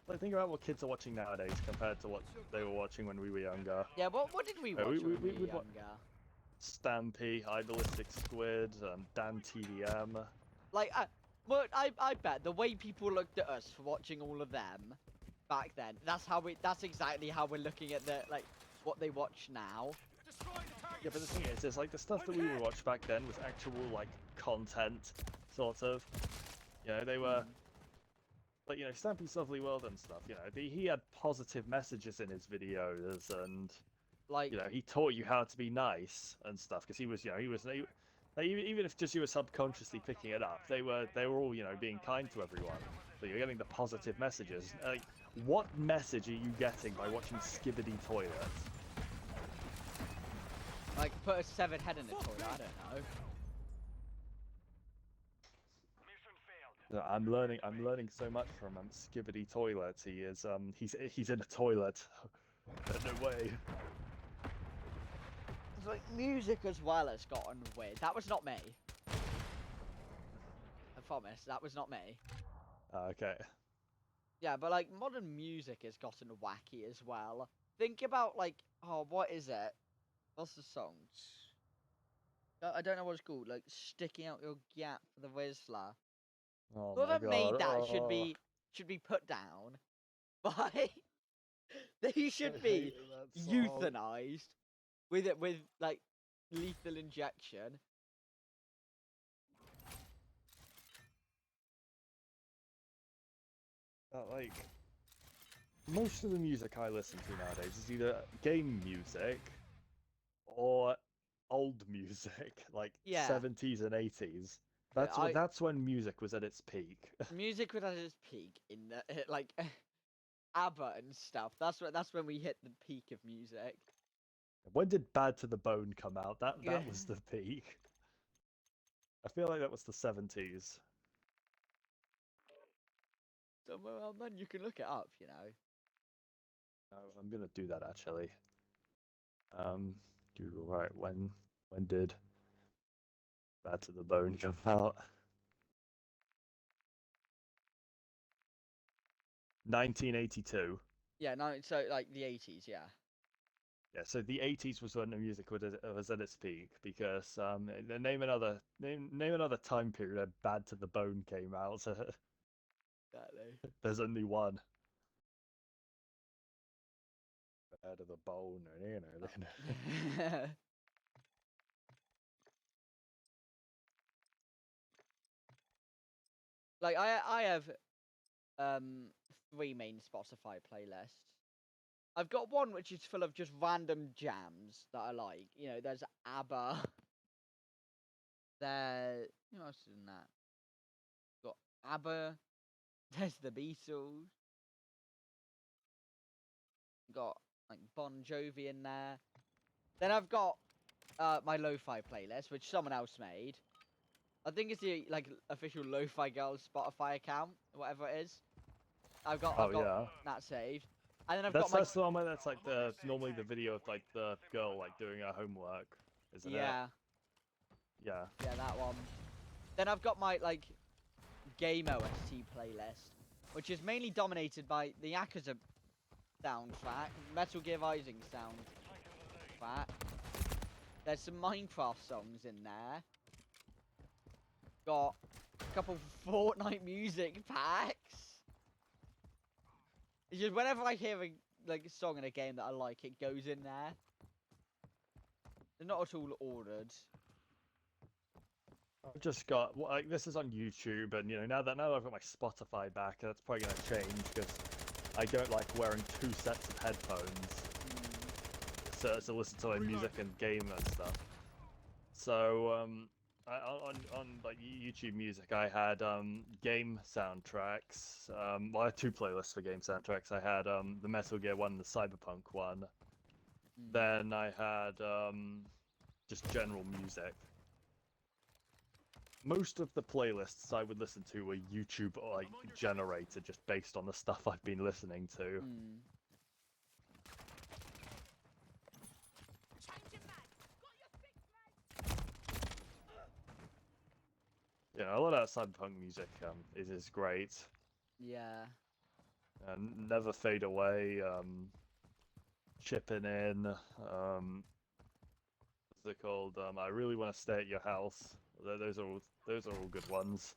Like, think about what kids are watching nowadays compared to what they were watching when we were younger. Yeah, what did we watch when we were younger? Stampy, Idealistic Squid, Dan TDM. Like, well, I bet the way people looked at us for watching all of them back then, that's exactly how we're looking at what they watch now. Yeah, but the thing is, like the stuff that we would watch back then was actual like content, sort of. You know, they were like, you know, Stampy's Lovely World and stuff. You know, he had positive messages in his videos, and like, you know, he taught you how to be nice and stuff. Because he was, you know, like, even if just you were subconsciously picking it up, they were all, you know, being kind to everyone. So you're getting the positive messages. Like, what message are you getting by watching Skibidi Toilet? Like, put a severed head in the toilet, I don't know. I'm learning so much from Skibidi Toilet. He is he's in a toilet. No way. It's like music as well has gotten weird. That was not me. I promise, that was not me. Okay. Yeah, but like modern music has gotten wacky as well. Think about like, oh, what is it? What's the songs? I don't know what it's called. Like sticking out your gap for the Whistler. Oh Whoever my made God. that Oh. should be put down. By they should I be hated that song. euthanized with like lethal injection. Like, most of the music I listen to nowadays is either game music or old music, like Yeah. 70s and 80s. That's when music was at its peak. Music was at its peak in the like ABBA and stuff. That's when we hit the peak of music. When did Bad to the Bone come out? That Yeah. was the peak. I feel like that was the 70s. Somewhere around then you can look it up, you know. Oh, I'm gonna do that actually. Google, right, when did Bad to the Bone come out? 1982. Yeah, no, so like the 80s, yeah. Yeah, so the 80s was when the music was at its peak, because name another time period where Bad to the Bone came out. Exactly. There's only one. Bad to the Bone, you know. Like I have 3 main Spotify playlists. I've got one which is full of just random jams that I like. You know, there's ABBA. Who else is in that? Got ABBA. There's the Beatles. Got like Bon Jovi in there. Then I've got my lo-fi playlist, which someone else made. I think it's the like official Lo-Fi Girls Spotify account, whatever it is. I've got Yeah. that saved. And then That's the one where that's like normally the video of like the girl like doing her homework, isn't it? Yeah. Yeah. Yeah, that one. Then I've got my like game OST playlist, which is mainly dominated by the Yakuza soundtrack, Metal Gear Rising soundtrack. There's some Minecraft songs in there. Got a couple Fortnite music packs. It's just whenever I hear a song in a game that I like, it goes in there. They're not at all ordered. I've just got this is on YouTube, and you know now that I've got my Spotify back, that's probably gonna change because I don't like wearing 2 sets of headphones to listen to like music and game and stuff. So on like YouTube Music, I had game soundtracks. Well, I had 2 playlists for game soundtracks. I had the Metal Gear one, and the Cyberpunk one. Then I had just general music. Most of the playlists I would listen to were YouTube like generated, just based on the stuff I've been listening to. You know, a lot of that cyberpunk music is great. Yeah. And Never Fade Away, Chipping In, what's it called? I Really Want to Stay at Your House. Those are all good ones.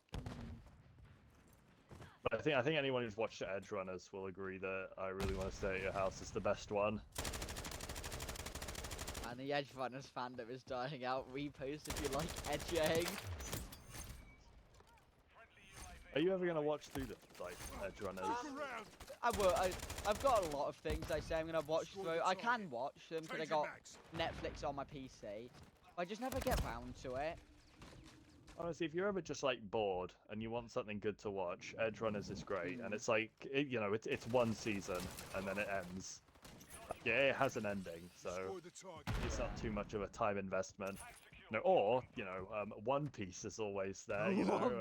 But I think anyone who's watched Edge Runners will agree that I Really Want to Stay at Your House is the best one. And the Edge Runners fandom is dying out. Repost if you like edging. Are you ever gonna watch through the Edge Runners? I will. I've got a lot of things I say I'm gonna watch through. I can watch them because I got Netflix on my PC. I just never get round to it. Honestly, if you're ever just like bored and you want something good to watch, Edge Runners is great, and it's like you know, it's one season and then it ends. Yeah, it has an ending, so it's not too much of a time investment. No, or you know, One Piece is always there. You know,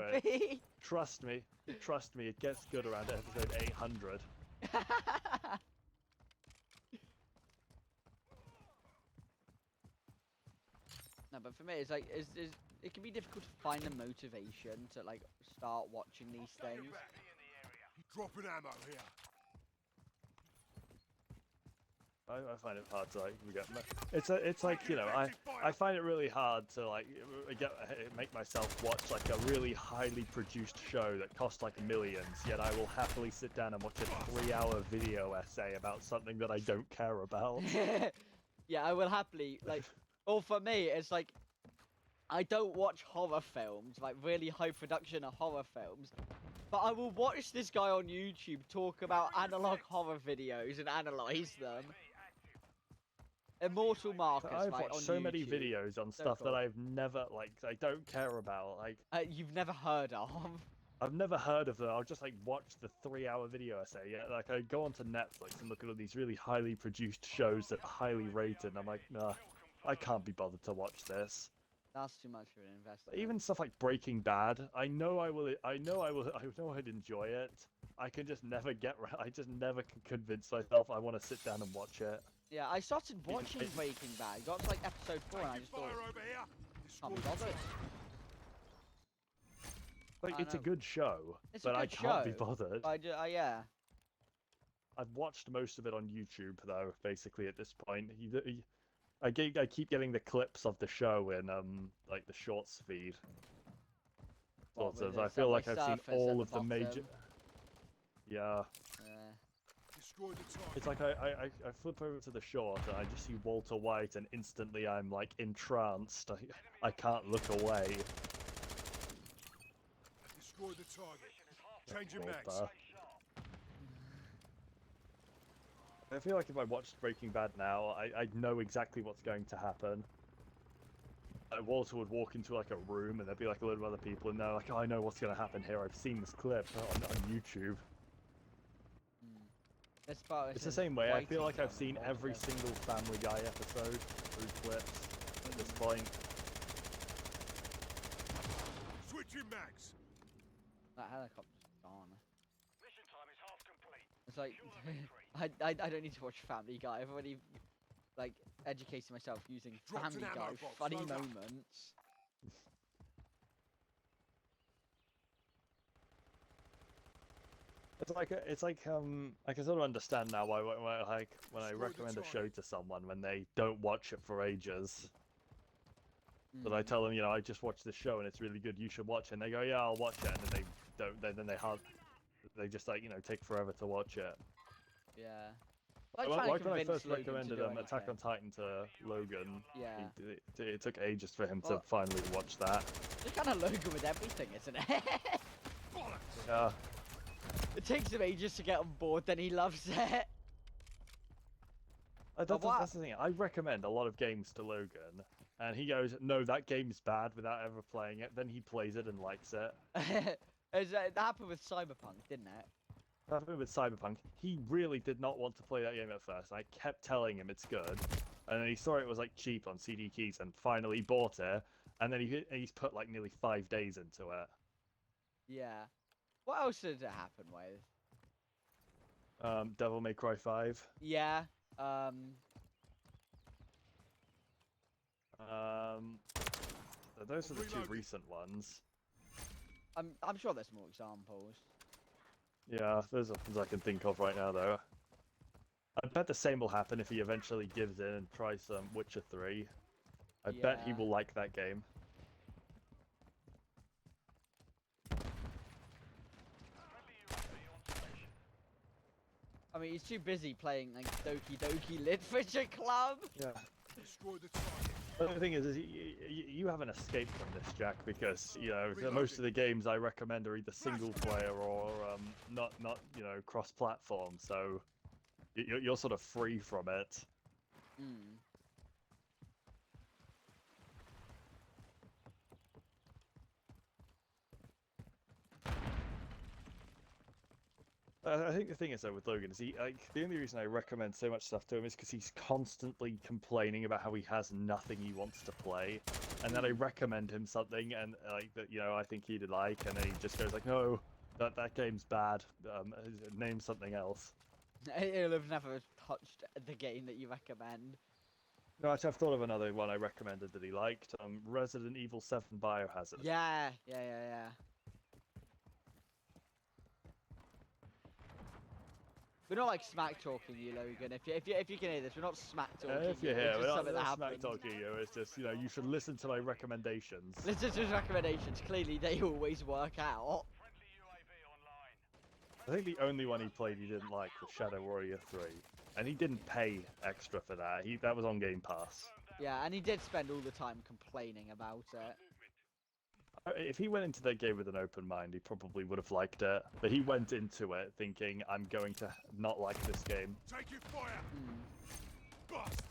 trust me, it gets good around episode 800. No, but for me, it's like it can be difficult to find the motivation to like start watching these things. Dropping ammo here. I find it hard to like get. It's like, you know, I find it really hard to like make myself watch like a really highly produced show that costs like millions. Yet I will happily sit down and watch a 3-hour video essay about something that I don't care about. Yeah, I will happily like. Or for me, it's like I don't watch horror films, like really high production horror films. But I will watch this guy on YouTube talk about analog horror videos and analyze them. Immortal Marcus, I've right, watched on so YouTube. many videos on stuff that I've never I don't care about. Like you've never heard of. I've never heard of them. I'll just like watch the 3-hour video essay. Yeah, like I go onto Netflix and look at all these really highly produced shows that are highly rated, and I'm like, nah, I can't be bothered to watch this. That's too much of an investment. Even stuff like Breaking Bad, I know I'd enjoy it. I can just never I just never can convince myself I want to sit down and watch it. Yeah, I started watching Breaking Bad. Got to like episode 4 and I just thought, can't be bothered. Like, it's a good show, but I can't be bothered. Yeah. I've watched most of it on YouTube, though, basically, at this point. I keep getting the clips of the show in, like, the shorts feed. Sort of. I feel like I've seen all of the major... Yeah. It's like I flip over to the short and I just see Walter White and instantly I'm, like, entranced. I can't look away. Destroy the target. Change your mags. I feel like if I watched Breaking Bad now, I'd know exactly what's going to happen. Walter would walk into like a room and there'd be like a load of other people and they're like, oh, I know what's going to happen here. I've seen this clip on YouTube. It's the same way. I feel like I've seen every single Family Guy episode through clips at this point. Switching mags. That helicopter's gone. Mission time is half complete. It's like I don't need to watch Family Guy. I've already like educated myself using Family Guy funny moments. It's like I can sort of understand now why when I recommend a show to someone when they don't watch it for ages. But I tell them, you know, I just watched this show and it's really good. You should watch it. And they go, yeah, I'll watch it. And then they don't. Then they just like, you know, take forever to watch it. Yeah. Like when I first recommended Attack on Titan to Logan, yeah, it took ages for him to finally watch that. It's kind of Logan with everything, isn't it? Yeah. It takes him ages to get on board, then he loves it. That's the thing. I recommend a lot of games to Logan, and he goes, no, that game's bad without ever playing it. Then he plays it and likes it. That happened with Cyberpunk, didn't it? That happened with Cyberpunk. He really did not want to play that game at first. I kept telling him it's good, and then he saw it was like cheap on CD Keys, and finally bought it. And then he's put like nearly 5 days into it. Yeah. What else did it happen with? Devil May Cry 5. Yeah. Those are the two recent ones. I'm sure there's more examples. Yeah, those are ones I can think of right now, though. I bet the same will happen if he eventually gives in and tries some Witcher 3. I bet he Yeah. will like that game. I mean, he's too busy playing like Doki Doki Literature Club. Yeah. Destroy the target. The thing is you haven't escaped from this, Jack, because most of the games I recommend are either single player or not cross-platform. So you're sort of free from it. Hmm. I think the thing is though with Logan is the only reason I recommend so much stuff to him is because he's constantly complaining about how he has nothing he wants to play, and then I recommend him something and that I think he'd like, and then he just goes like, no, that game's bad. Name something else. He'll have never touched the game that you recommend. No, actually, I've thought of another one I recommended that he liked. Resident Evil 7 Biohazard. Yeah. We're not like smack talking you, Logan. If you can hear this, we're not smack talking. If you're you. here, It's we're just not something that smack happens. talking you. It's just you should listen to my recommendations. Listen to his recommendations. Clearly, they always work out. I think the only one he played he didn't like was Shadow Warrior 3, and he didn't pay extra for that. That was on Game Pass. Yeah, and he did spend all the time complaining about it. If he went into that game with an open mind, he probably would have liked it. But he went into it thinking, I'm going to not like this game. Taking fire. Bust.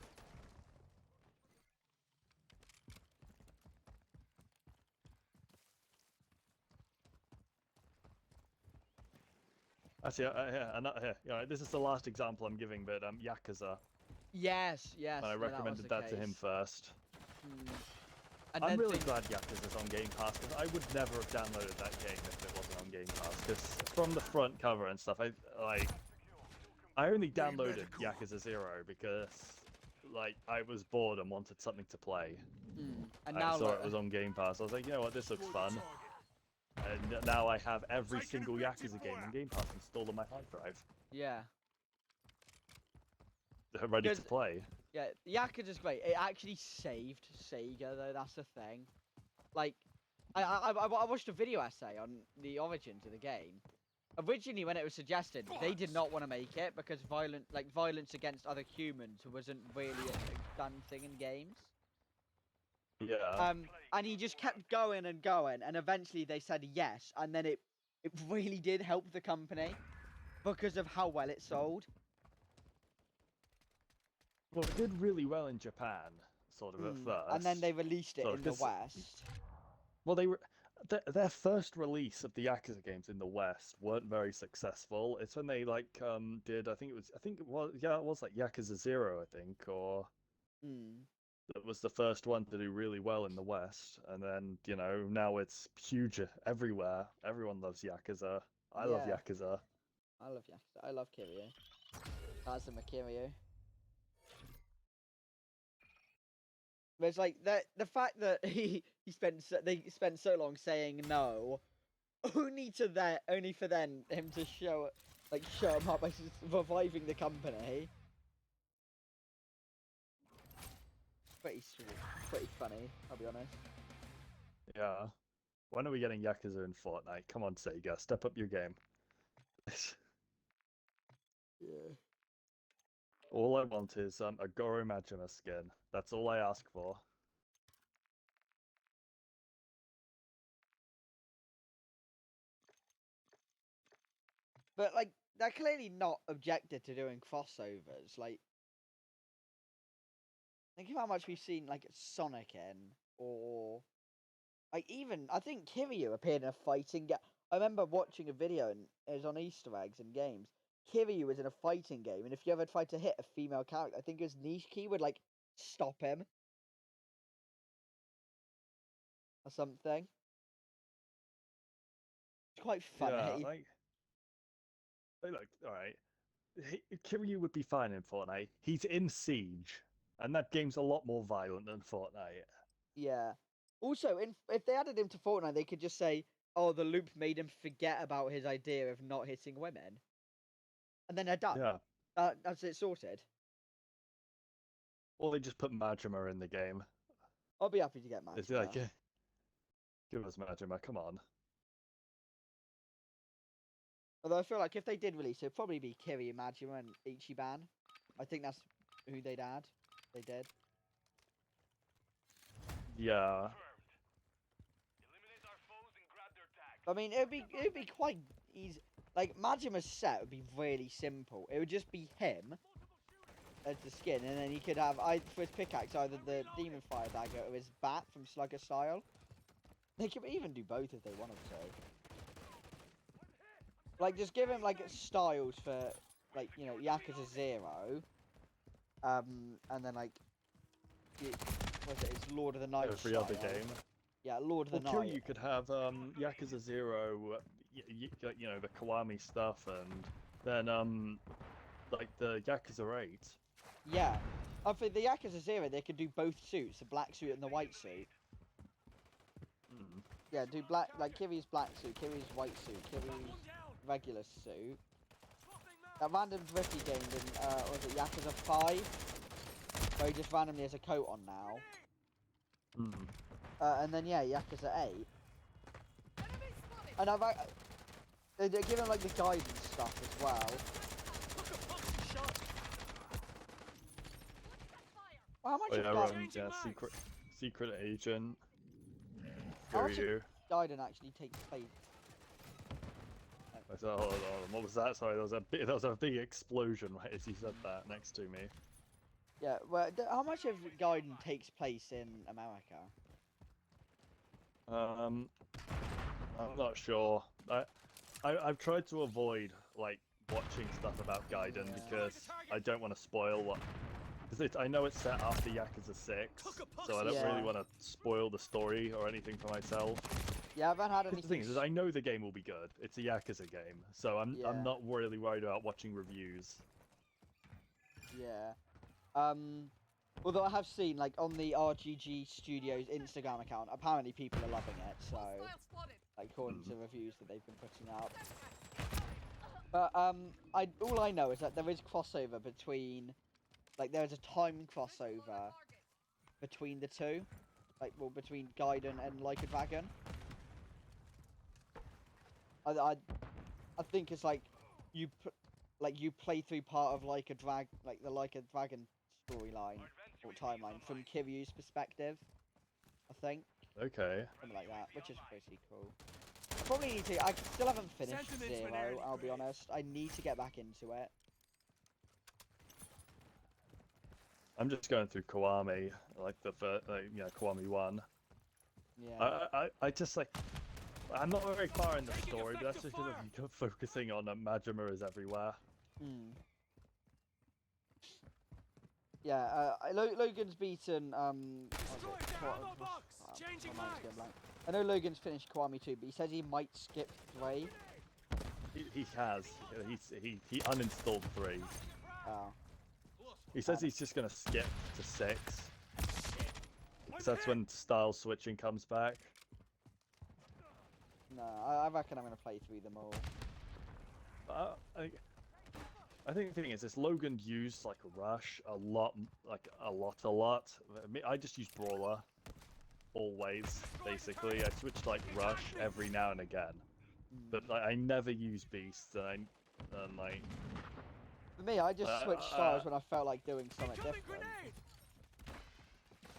Actually, this is the last example I'm giving, but Yakuza. Yes. And I recommended that to him first. And I'm really glad Yakuza's on Game Pass, because I would never have downloaded that game if it wasn't on Game Pass. Because from the front cover and stuff, I only downloaded Yakuza 0 because I was bored and wanted something to play. And now so it was on Game Pass. I was like, you know what, this looks fun. And now I have every single Yakuza game on Game Pass installed on my hard drive. Yeah. Ready to play. Yeah, Yakuza's great. It actually saved Sega, though. That's the thing. Like, I watched a video essay on the origins of the game. Originally, when it was suggested, they did not want to make it because violence against other humans wasn't really a done thing in games. Yeah. And he just kept going and going, and eventually they said yes, and then it really did help the company because of how well it sold. Well, it did really well in Japan, sort of at first. And then they released it in the West. Well, their first release of the Yakuza games in the West weren't very successful. It's when they did it was like Yakuza 0, I think, or that was the first one to do really well in the West. And then now it's huge everywhere. Everyone loves Yakuza. I love Yakuza. I love Yakuza. I love Kiryu. Kazuma Kiryu. But it's like the fact that they spent so long saying no, only for then him to show him up by reviving the company. Pretty sweet, pretty funny, I'll be honest. Yeah. When are we getting Yakuza in Fortnite? Come on, Sega, step up your game. Yeah. All I want is a Goro Majima skin. That's all I ask for. But they're clearly not objected to doing crossovers. Think of how much we've seen Sonic in, or even I think Kiryu appeared in a fighting game. I remember watching a video and it was on Easter eggs and games. Kiryu was in a fighting game, and if you ever tried to hit a female character, I think it was Nishiki would stop him or something. It's quite funny. Yeah, look, all right. Kiryu would be fine in Fortnite. He's in Siege, and that game's a lot more violent than Fortnite. Yeah. Also, if they added him to Fortnite, they could just say, "Oh, the loop made him forget about his idea of not hitting women," and then they're done. Yeah. That's it sorted. Or they just put Majima in the game. I'll be happy to get It's Majima. like, give us Majima, come on. Although I feel like if they did release it, it'd probably be Kiryu, Majima, and Ichiban. I think that's who they'd add. They did. Yeah. Eliminate our foes and grab their tags. I mean, it'd be quite easy. Like Majima's set would be really simple. It would just be him as the skin, and then he could have for his pickaxe either the demon fire dagger or his bat from Slugger Style. They could even do both if they wanted to. Like, just give him like styles for, like, you know, Yakuza 0, and then like, what's it? It's Lord of the Night. Every style. other game. Yeah, Lord of the Well, Night. you could have Yakuza 0, you know, the Kiwami stuff, and then like the Yakuza 8. Yeah. For the Yakuza 0, they could do both suits, the black suit and the white suit. Mm. Yeah, do black, like Kiryu's black suit, Kiryu's white suit, Kiryu's regular suit. That random Drifty game in, was it Yakuza 5? Where he just randomly has a coat on now. Mm. And then, yeah, Yakuza 8. And they're giving like the guidance stuff as well. Well, how much Oh, of yeah, secret agent. How much Kiryu. Gaiden actually takes place? I said, hold on, what was that? Sorry, there was a big explosion right as you said that next to me. Yeah, well, how much of Gaiden takes place in America? I'm not sure. I've tried to avoid like watching stuff about Gaiden because I don't want to spoil what. Because I know it's set after Yakuza 6, so I don't Yeah. really want to spoil the story or anything for myself. Yeah, I haven't had anything. The thing is, I know the game will be good. It's a Yakuza game, so I'm not really worried about watching reviews. Yeah. Although I have seen, like, on the RGG Studios Instagram account, apparently people are loving it, so, like, according to reviews that they've been putting out. But, all I know is that there is crossover between, like, there's a time crossover between the two. Like, well, between Gaiden and Like a Dragon. I think it's like, you play through part of the Like a Dragon storyline or timeline from Kiryu's perspective, I think. Okay. Something like that, which is pretty cool. I probably need to. I still haven't finished Zero. I'll be honest. I need to get back into it. I'm just going through Kiwami, like the first, Kiwami 1. Yeah. I just like. I'm not very far in the story, but that's just because I'm focusing on Majima is everywhere. Hmm. Yeah. Logan's beaten. What was it? My mind's going blank. I know Logan's finished Kiwami 2, but he says he might skip 3. He has. He uninstalled 3. Oh. He says he's just gonna skip to 6. Because that's when style switching comes back. No, I reckon I'm gonna play through them all. I think the thing is, Logan used like Rush a lot. I just use Brawler. Always, basically. I switched like Rush every now and again. But like, I never use Beast, and like... For me, I just switch styles when I felt like doing something different.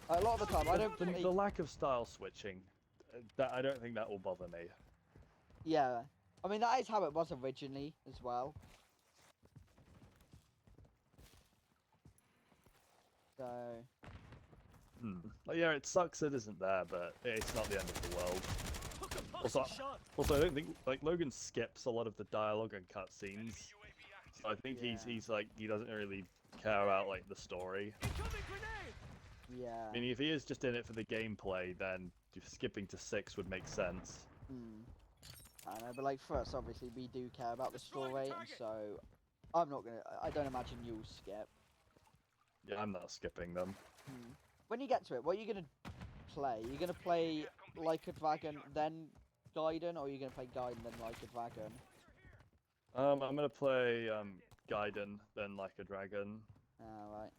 A lot of the time, I don't play... The lack of style switching, I don't think that will bother me. Yeah. I mean, that is how it was originally, as well. So... Like, yeah, it sucks it isn't there, but it's not the end of the world. Also, I don't think like Logan skips a lot of the dialogue and cutscenes. So I think he's like he doesn't really care about like the story. Yeah. I mean, if he is just in it for the gameplay, then skipping to 6 would make sense. I know, but like for us, obviously, we do care about the story, and so I'm not gonna. I don't imagine you'll skip. Yeah, I'm not skipping them. When you get to it, what are you gonna play? You're gonna play Like a Dragon, then Gaiden, or are you gonna play Gaiden, then Like a Dragon? I'm gonna play Gaiden, then Like a Dragon. Right.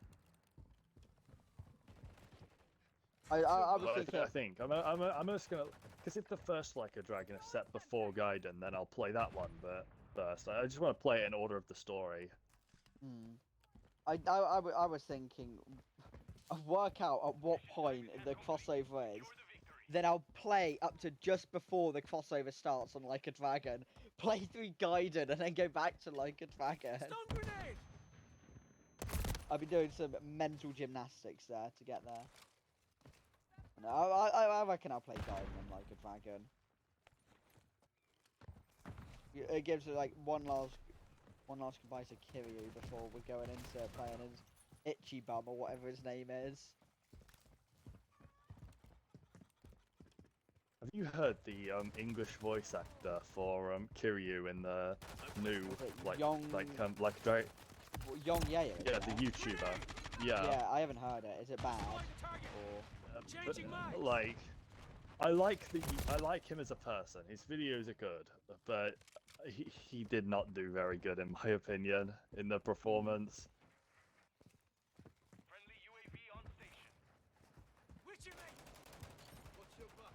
I was Well, thinking. I think I'm just gonna, because if the first Like a Dragon is set before Gaiden, then I'll play that one. But first, I just want to play it in order of the story. I was thinking, work out at what point the crossover is. Then I'll play up to just before the crossover starts on Like a Dragon. Play through Gaiden and then go back to Like a Dragon. Stun grenade! I've been doing some mental gymnastics there to get there. No, I reckon I'll play Gaiden and Like a Dragon. It gives it like one last goodbye to Kiryu before we're going into playing as Ichibum or whatever his name is. Have you heard the English voice actor for Kiryu in the new Young Yeo? Yeah, the YouTuber. Yeah. Yeah, I haven't heard it. Is it bad? Or But, like, I like him as a person. His videos are good, but he did not do very good in my opinion in the performance. Friendly UAV on station. Witchy mate! What's your buck?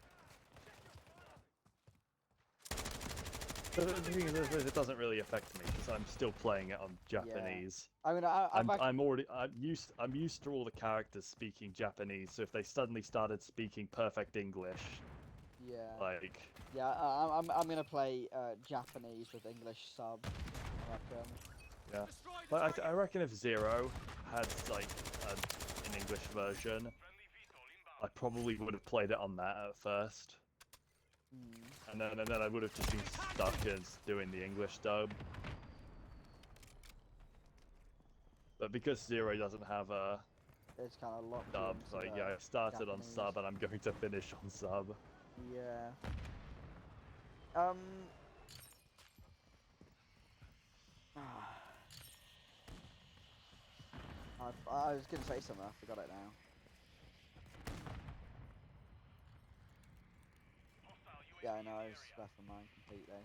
The thing is, it doesn't really affect me because I'm still playing it on Japanese. I mean, I'm used to all the characters speaking Japanese. So if they suddenly started speaking perfect English, yeah, like, yeah, I'm gonna play Japanese with English sub. I reckon. yeah. But I reckon if Zero had like an English version, I probably would have played it on that at first. And then I would have just been stuck as doing the English dub. But because Zero doesn't have a It's kind of locked dub, into like, the yeah, I started on Japanese. sub and I'm going to finish on sub. Yeah. I was gonna say something. I forgot it now. Yeah, I know. It's left my mind completely.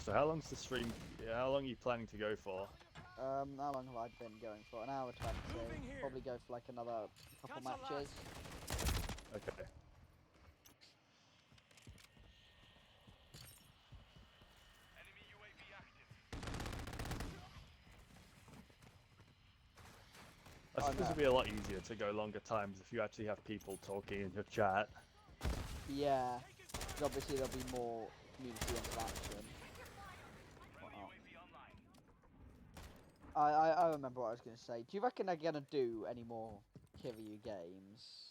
So how long's the stream? Yeah, how long are you planning to go for? How long have I been going for? An hour 20. Probably go for like another couple matches. Okay. Enemy UAV active. I suppose it'd be a lot easier to go longer times if you actually have people talking in your chat. Yeah. 'Cause obviously there'll be more community interaction. I remember what I was going to say. Do you reckon they're going to do any more Kiryu games?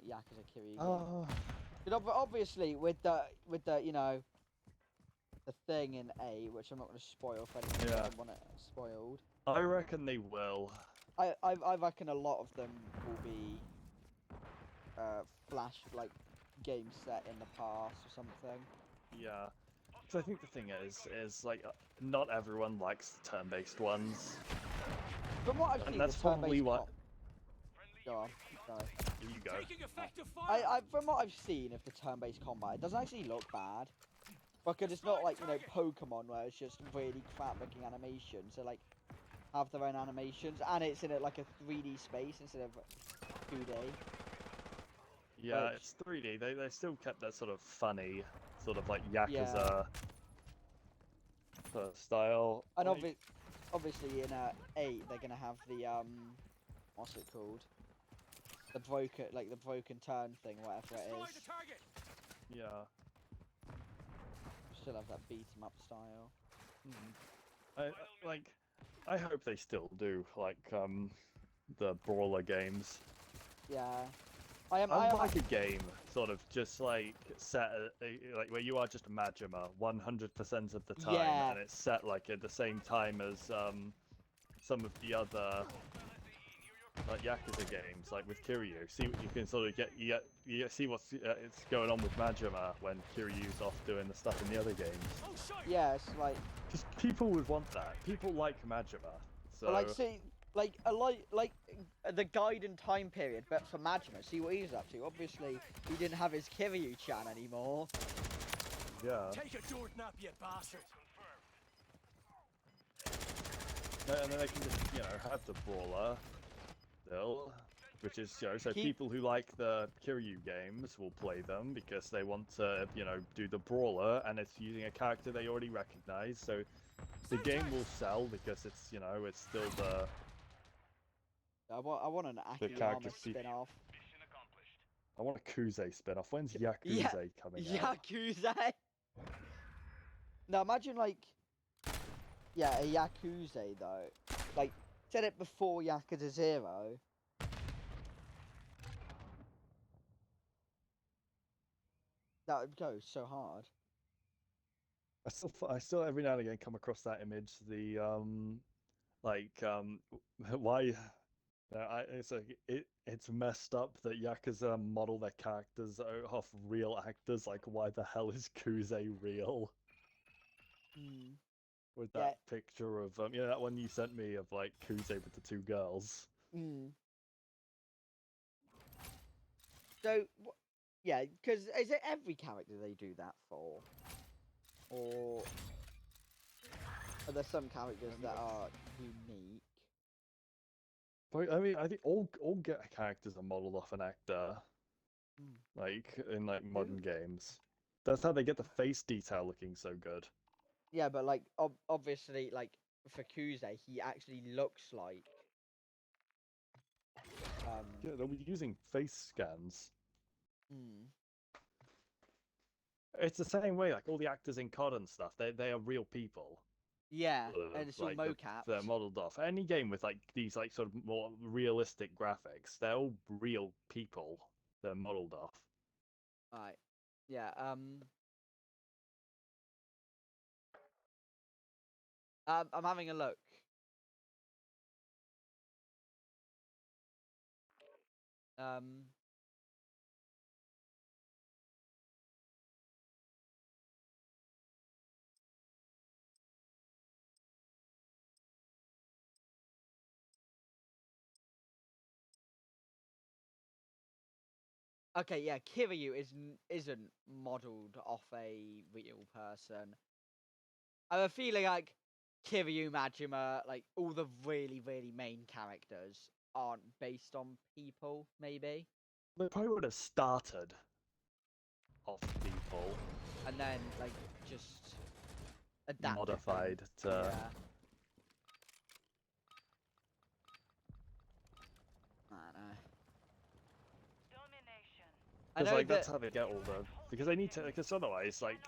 Yakuza Kiryu games? Because obviously with the you know, the thing in 8, which I'm not going to spoil for anyone who doesn't want it spoiled. I reckon they will. I reckon a lot of them will be flash like games set in the past or something. Yeah. So I think the thing is like not everyone likes the turn-based ones. From what I've seen, And that's the probably turn-based what. Go on. Sorry. Here you go. Taking effective fire! From what I've seen of the turn-based combat, it doesn't actually look bad. Because it's not like, you know, Pokemon where it's just really crap-looking animations. So like, have their own animations, and it's in like a 3D space instead of 2D. Yeah, Which- it's 3D. They still kept that sort of funny, sort of like Yakuza sort of style. And like, obviously in 8 they're gonna have the what's it called? The broken turn thing, whatever it Destroy is. the target! yeah. Still have that beat 'em up style. I hope they still do like the brawler games. Yeah. I am. I like a game sort of just like set like where you are just a Majima 100% of the time, Yeah. and it's set like at the same time as some of the other like Yakuza games, like with Kiryu. See what you can sort of you see what's it's going on with Majima when Kiryu's off doing the stuff in the other games. Oh, shit! Yeah, it's like. Because people would want that. People like Majima. So But like, see, like the Gaiden time period, but for Majima, see what he's up to. Obviously, he didn't have his Kiryu-chan anymore. yeah. Take a door nap, you bastard! And then they can just, have the brawler still, which is, so Keep- people who like the Kiryu games will play them because they want to, do the brawler, and it's using a character they already recognize, so the game will sell because it's, it's still the... I want an The Akiyama characters keep- spin-off. I want a Kuze spin-off. When's Yakuza Yeah, coming out? Yakuza. Now imagine like, yeah, a Yakuza though. Like, set it before Yakuza 0. That would go so hard. I still every now and again come across that image. The why? It's messed up that Yakuza model their characters off real actors. Like, why the hell is Kuze real? Hmm. With Yeah. that picture of that one you sent me of like Kuze with the two girls. Hmm. So, yeah, because is it every character they do that for? Or are there some characters that are unique? But I mean, I think all characters are modeled off an actor, like in like modern games. That's how they get the face detail looking so good. Yeah, but like obviously, like for Kuze, he actually looks like. Yeah, they'll be using face scans. Hmm. It's the same way, like all the actors in COD and stuff. They are real people. Yeah, and it's all Like mocap. they're modeled off. Any game with like these like sort of more realistic graphics, they're all real people. They're modeled off. Right. Yeah. I'm having a look. Um. Okay, yeah, Kiryu isn't modeled off a real person. I have a feeling like Kiryu, Majima, like all the really main characters aren't based on people, maybe. They probably would have started off people, And then like just adapted modified them. to. Yeah. I don't know. I Because know like that. that's how they get all the. Because they need to. Because otherwise, like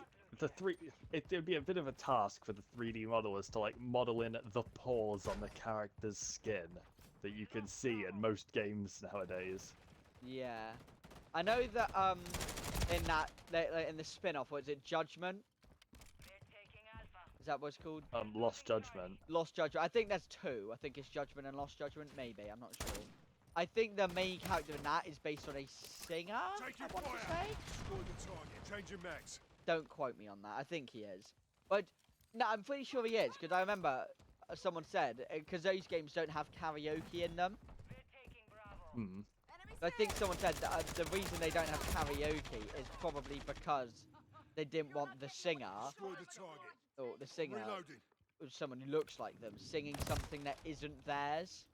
it'd be a bit of a task for the 3D modelers to like model in the pores on the character's skin that you can see in most games nowadays. Yeah. I know that in that like, in the spin-off, was it Judgment? Is that what it's called? Lost Judgment. Lost Judgment. I think there's two. I think it's Judgment and Lost Judgment. Maybe. I'm not sure. I think the main character in that is based on a singer. I want to say. Score the target. Change your mags. Don't quote me on that. I think he is. But no, I'm pretty sure he is because I remember someone said because those games don't have karaoke in them. Hmm. I think someone said that the reason they don't have karaoke is probably because they didn't want the singer Destroy the target. or the singer Reloading. or someone who looks like them singing something that isn't theirs.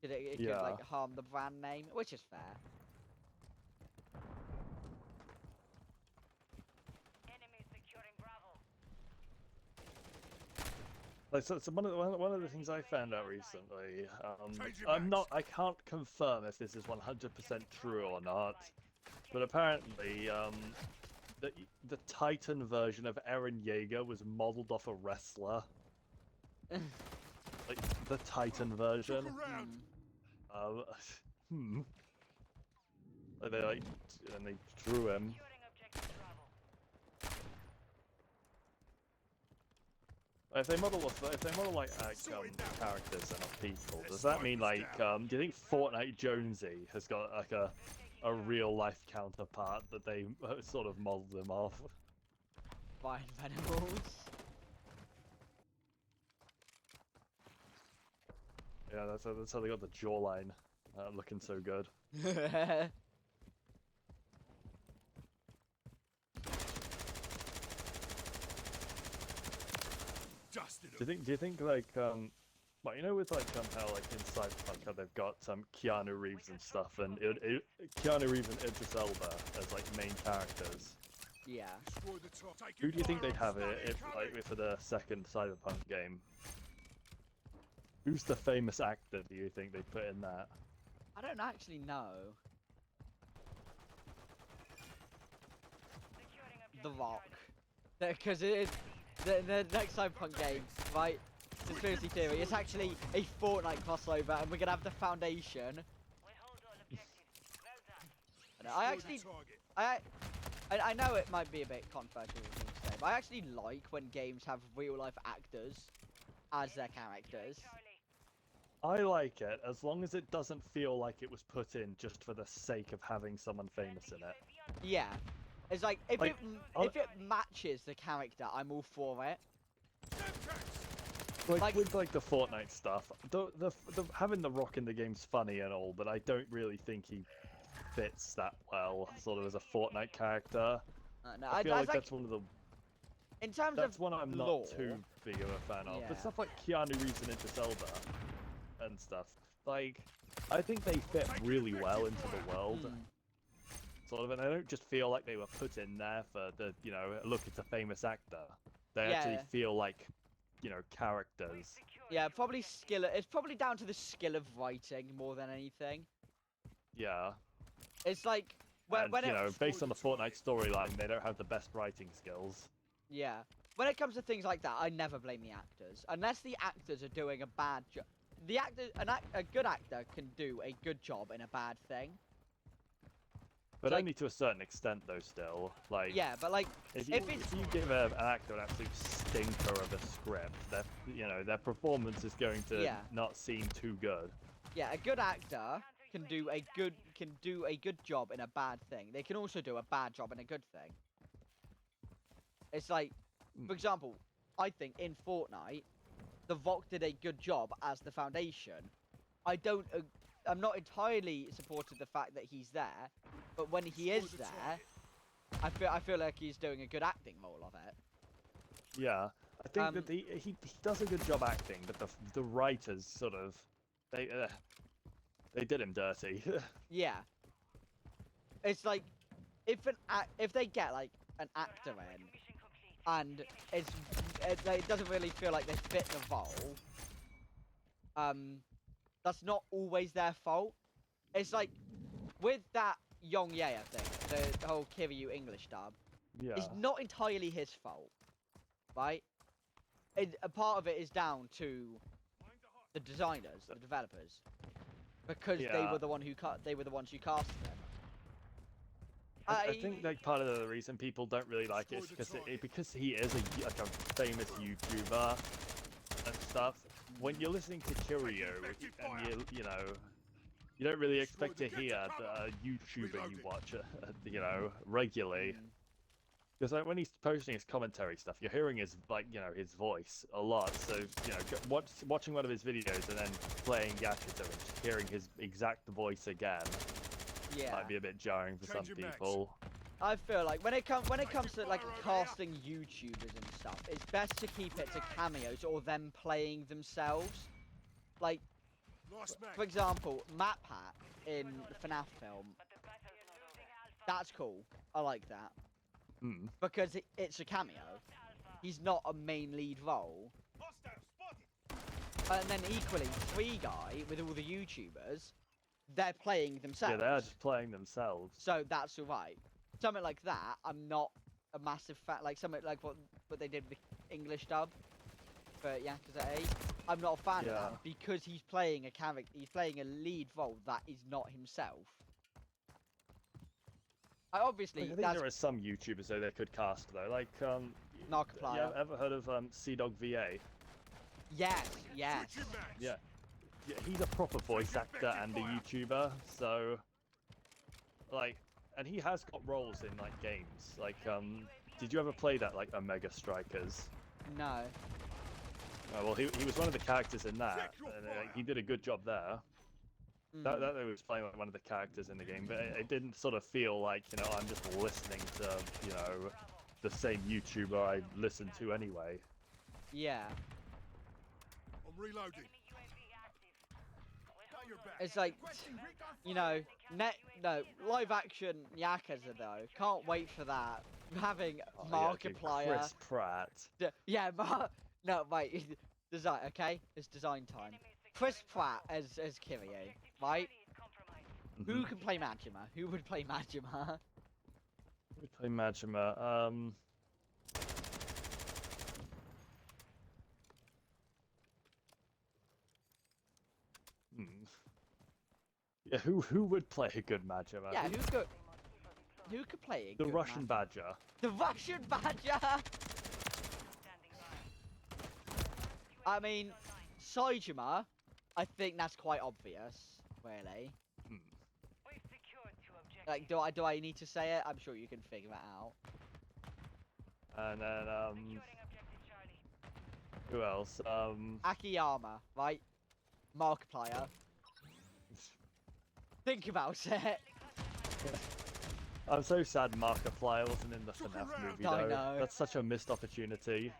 It could Yeah. like harm the brand name, which is fair. Like so one of the things I found out recently. Change your I can't confirm if this is 100% true or not, but apparently the Titan version of Eren Yeager was modeled off a wrestler. Like the Titan version. Look around. Hmm. Hmm. Like, they like, and they drew him. Securing objective Bravo. If they model like characters and not people, does that mean like do you think Fortnite Jonesy has got like a real life counterpart that they sort of modeled him off? Ryan Venables. Yeah, that's how they got the jawline looking so good. Dusted Do you think like well, you know, with like how like in Cyberpunk how they've got Keanu Reeves and stuff, and Keanu Reeves and Idris Elba as like main characters. Yeah. Destroy the top. Who do you think they'd have it if like for the second Cyberpunk game? Who's the famous actor do you think they put in that? I don't actually know. Securing The objective Rock. Charlie. Because it is the next Cyberpunk game, right? Conspiracy theory. It's actually a Fortnite crossover, and we're gonna have the Foundation. We hold all objectives. Well done. And I actually, I know it might be a bit controversial with me to say, but I actually like when games have real life actors as their characters. Charlie. I like it as long as it doesn't feel like it was put in just for the sake of having someone famous in it. Yeah. It's like if Like, if it matches the character, I'm all for it. Like with like the Fortnite stuff, the having the Rock in the game's funny and all, but I don't really think he fits that well, sort of as a Fortnite character. No, I feel I like like that's one of the in terms that's of one I'm not lore, too big of a fan of. Yeah. But stuff like Keanu Reeves and Idris Elba and stuff, like I think they fit really well into the world. Hmm. Sort of, and I don't just feel like they were put in there for the, you know, look, it's a famous actor. They actually Yeah. feel like, you know, characters. Yeah, probably skill. It's probably down to the skill of writing more than anything. Yeah. It's like And, when you it, know, based on the Fortnite storyline, they don't have the best writing skills. yeah, when it comes to things like that, I never blame the actors unless the actors are doing a bad job. The actor, a good actor can do a good job in a bad thing. But Like- only to a certain extent, though, still. Like, Yeah, but like if if you, it's- if you give an actor an absolute stinker of a script, their, you know, their performance is going to Yeah. not seem too good. yeah, a good actor can do a good job in a bad thing. They can also do a bad job in a good thing. It's like, for example, I think in Fortnite, The Rock did a good job as the Foundation. I'm not entirely supportive of the fact that he's there, but when he is there, I feel like he's doing a good acting role of it. Yeah, I think that he does a good job acting, but the writers sort of they did him dirty. Yeah. It's like if they get like an actor in Mission complete. and it doesn't really feel like they fit the role, that's not always their fault. It's like with that Young Yaya thing, the whole Kiryu English dub, Yeah. it's not entirely his fault, right? A part of it is down to the designers, the developers, because they Yeah. were the ones who casted them. I think like part of the reason people don't really like it is because he is like a famous YouTuber and stuff. When you're listening to Kiryu and you know, you don't really expect to hear the YouTuber you watch, you know, regularly. Because like when he's posting his commentary stuff, you're hearing his his voice a lot. So you know, watching one of his videos and then playing Yakuza and just hearing his exact voice again Yeah. might be a bit jarring for some Change your max. people. I feel like when it comes to like casting YouTubers and stuff, it's best to keep it to cameos or them playing themselves. Like, for example, MatPat in the FNAF film. That's cool. I like that Hmm. because it's a cameo. He's not a main lead role. And then equally, Free Guy with all the YouTubers, they're playing themselves. Yeah, they're just playing themselves. So that's alright. Something like that, I'm not a massive fan. Like something like what they did with the English dub for Yakuza 8. I'm not a fan of Yeah. that because he's playing a character. He's playing a lead role that is not himself. I obviously I think that's there are some YouTubers though they could cast though, like Markiplier. you ever heard of Dog VA? Yes, yes. Yeah. Yeah, he's a proper voice actor and a YouTuber, so like, and he has got roles in like games. Like, did you ever play that like Omega Strikers? No. Oh, well, he was one of the characters in that, and he did a good job there. That was playing like one of the characters in the game, but it didn't sort of feel like, you know, I'm just listening to, you know, the same YouTuber I listen to anyway. Yeah. I'm reloading. Got your back. It's like, you know, live action Yakuza though. Can't wait for that. Having Oh, yeah, okay, Markiplier. Chris Pratt. Yeah, no, wait. Design, okay? It's design time. Chris Pratt as Kiryu, right? Who can play Majima? Who would play Majima? We play Majima. Yeah, who would play a good Majima? Yeah, who could play a The good Russian Majima? Badger. The Russian Badger! I mean, Saejima, I think that's quite obvious, really. Like, do I need to say it? I'm sure you can figure it out. And then, who else? Akiyama, right? Markiplier. Think about it. I'm so sad Markiplier wasn't in the FNAF movie, though. I know. That's such a missed opportunity.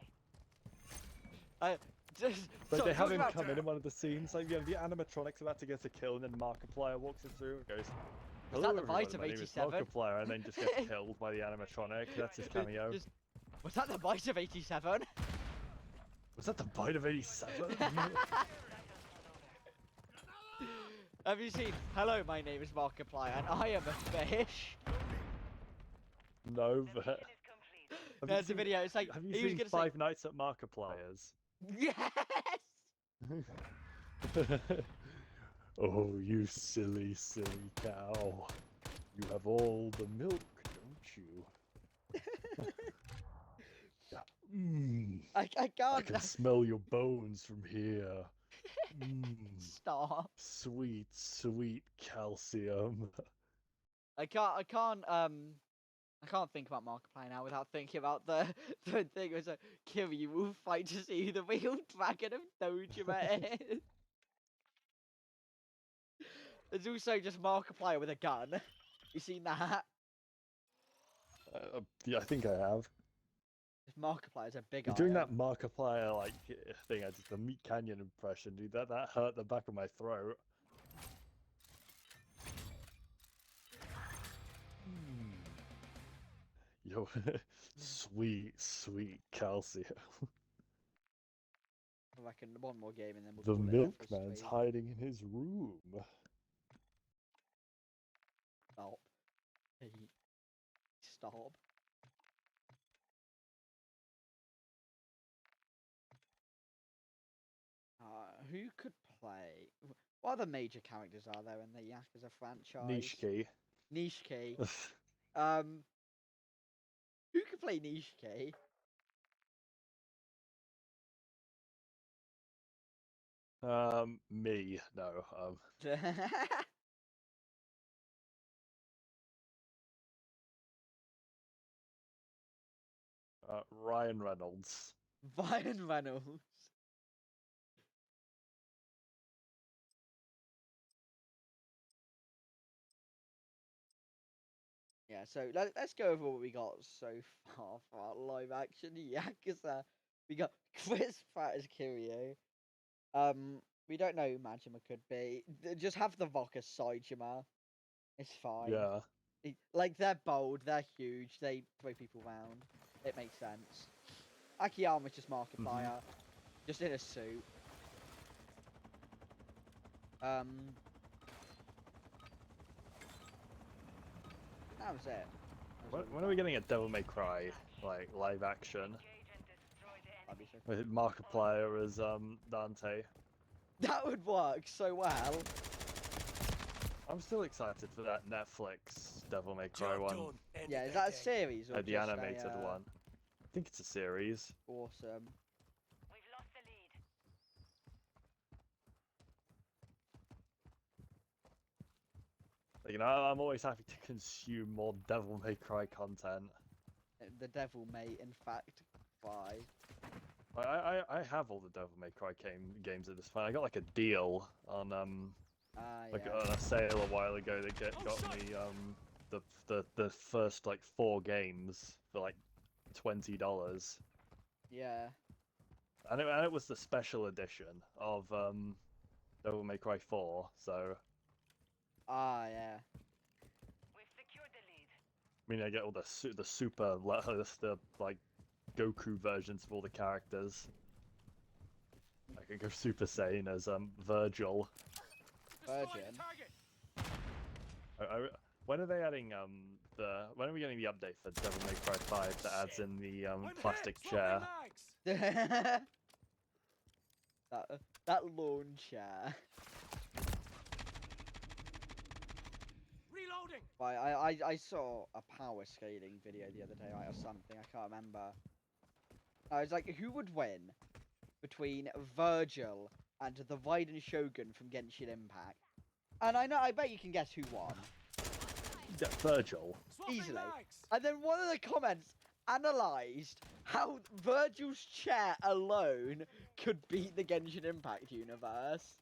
Like, they have him about... come in one of the scenes, like, you know, the animatronic's about to get a kill, and then Markiplier walks in through and goes, Was "Hello, that the everyone, bite of my name is 87? Markiplier," and then just gets killed by the animatronic. That's his cameo. Was that the bite of 87? Was that the bite of 87? Have you seen, hello, my name is Markiplier, and I am a fish? No, but... There's a video, it's like, Have you he was seen gonna Five Nights at Markiplier's? say, yes! Oh, you silly, silly cow. You have all the milk, don't you? Yeah. I I can't can smell your bones from here. stop. Sweet, sweet calcium. I can't think about Markiplier now without thinking about the thing. It was like, Kiryu will fight to see who the real dragon of Dojima is. There's also just Markiplier with a gun. You seen that? Yeah, I think I have. Markiplier's a big You're doing that Markiplier like thing. I did the Meat Canyon impression, dude. That hurt the back of my throat. Yo, sweet, sweet calcium. I reckon one more game and then we'll The call it there for milkman's speed. hiding in his room. Stop. Stop. Who could play? What other major characters are there in the Yakuza franchise? Nishiki. Nishiki. Who could play Nishiki? Me. No. Ryan Reynolds. Ryan Reynolds. Yeah, so let's go over what we got so far for our live action Yakuza. We got Chris Pratt as Kiryu. We don't know who Majima could be. Just have the Rock as Saejima. It's fine. Yeah. Like, they're bold, they're huge, they throw people around. It makes sense. Akiyama's just Markiplier, just in a suit. That was it. When are we getting a Devil May Cry like live action That'd be so with Markiplier as Dante? That would work so well. I'm still excited for that Netflix Devil May Cry Job one. done. End Yeah, of is that that a day. series or The just animated a, one. I think it's a series. Awesome. We've lost the lead. Like, you know, I'm always happy to consume more Devil May Cry content. The Devil May, in fact, 5. I have all the Devil May Cry games at this point. I got like a deal on like Yeah. on a sale a while ago that got me the first like 4 games for like $20. Yeah. And it was the special edition of Devil May Cry 4, so Yeah. We've secured the lead. I mean I get all the super the like Goku versions of all the characters. I can go Super Saiyan as Virgil. Destroy Virgin. the target. When are they adding when are we getting the update for Devil May Cry 5 that adds in the I'm hit. plastic Swapping chair? mags. that lawn chair. Reloading. I saw a power scaling video the other day, right, or something. I can't remember. I was like, who would win between Virgil and the Raiden Shogun from Genshin Impact? And I bet you can guess who won. Yeah, Virgil. Swapping Easily. mags. And then one of the comments analysed how Virgil's chair alone could beat the Genshin Impact universe.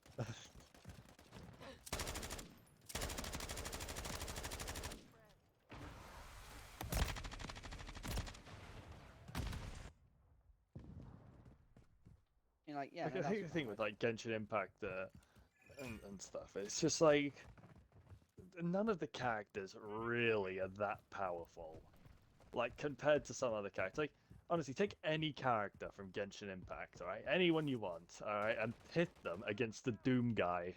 You're like, yeah, Like, no, I that's think the thing with fine. like Genshin Impact and stuff, it's just like none of the characters really are that powerful. Like compared to some other characters, like honestly, take any character from Genshin Impact, all right, anyone you want, all right, and pit them against the Doom guy.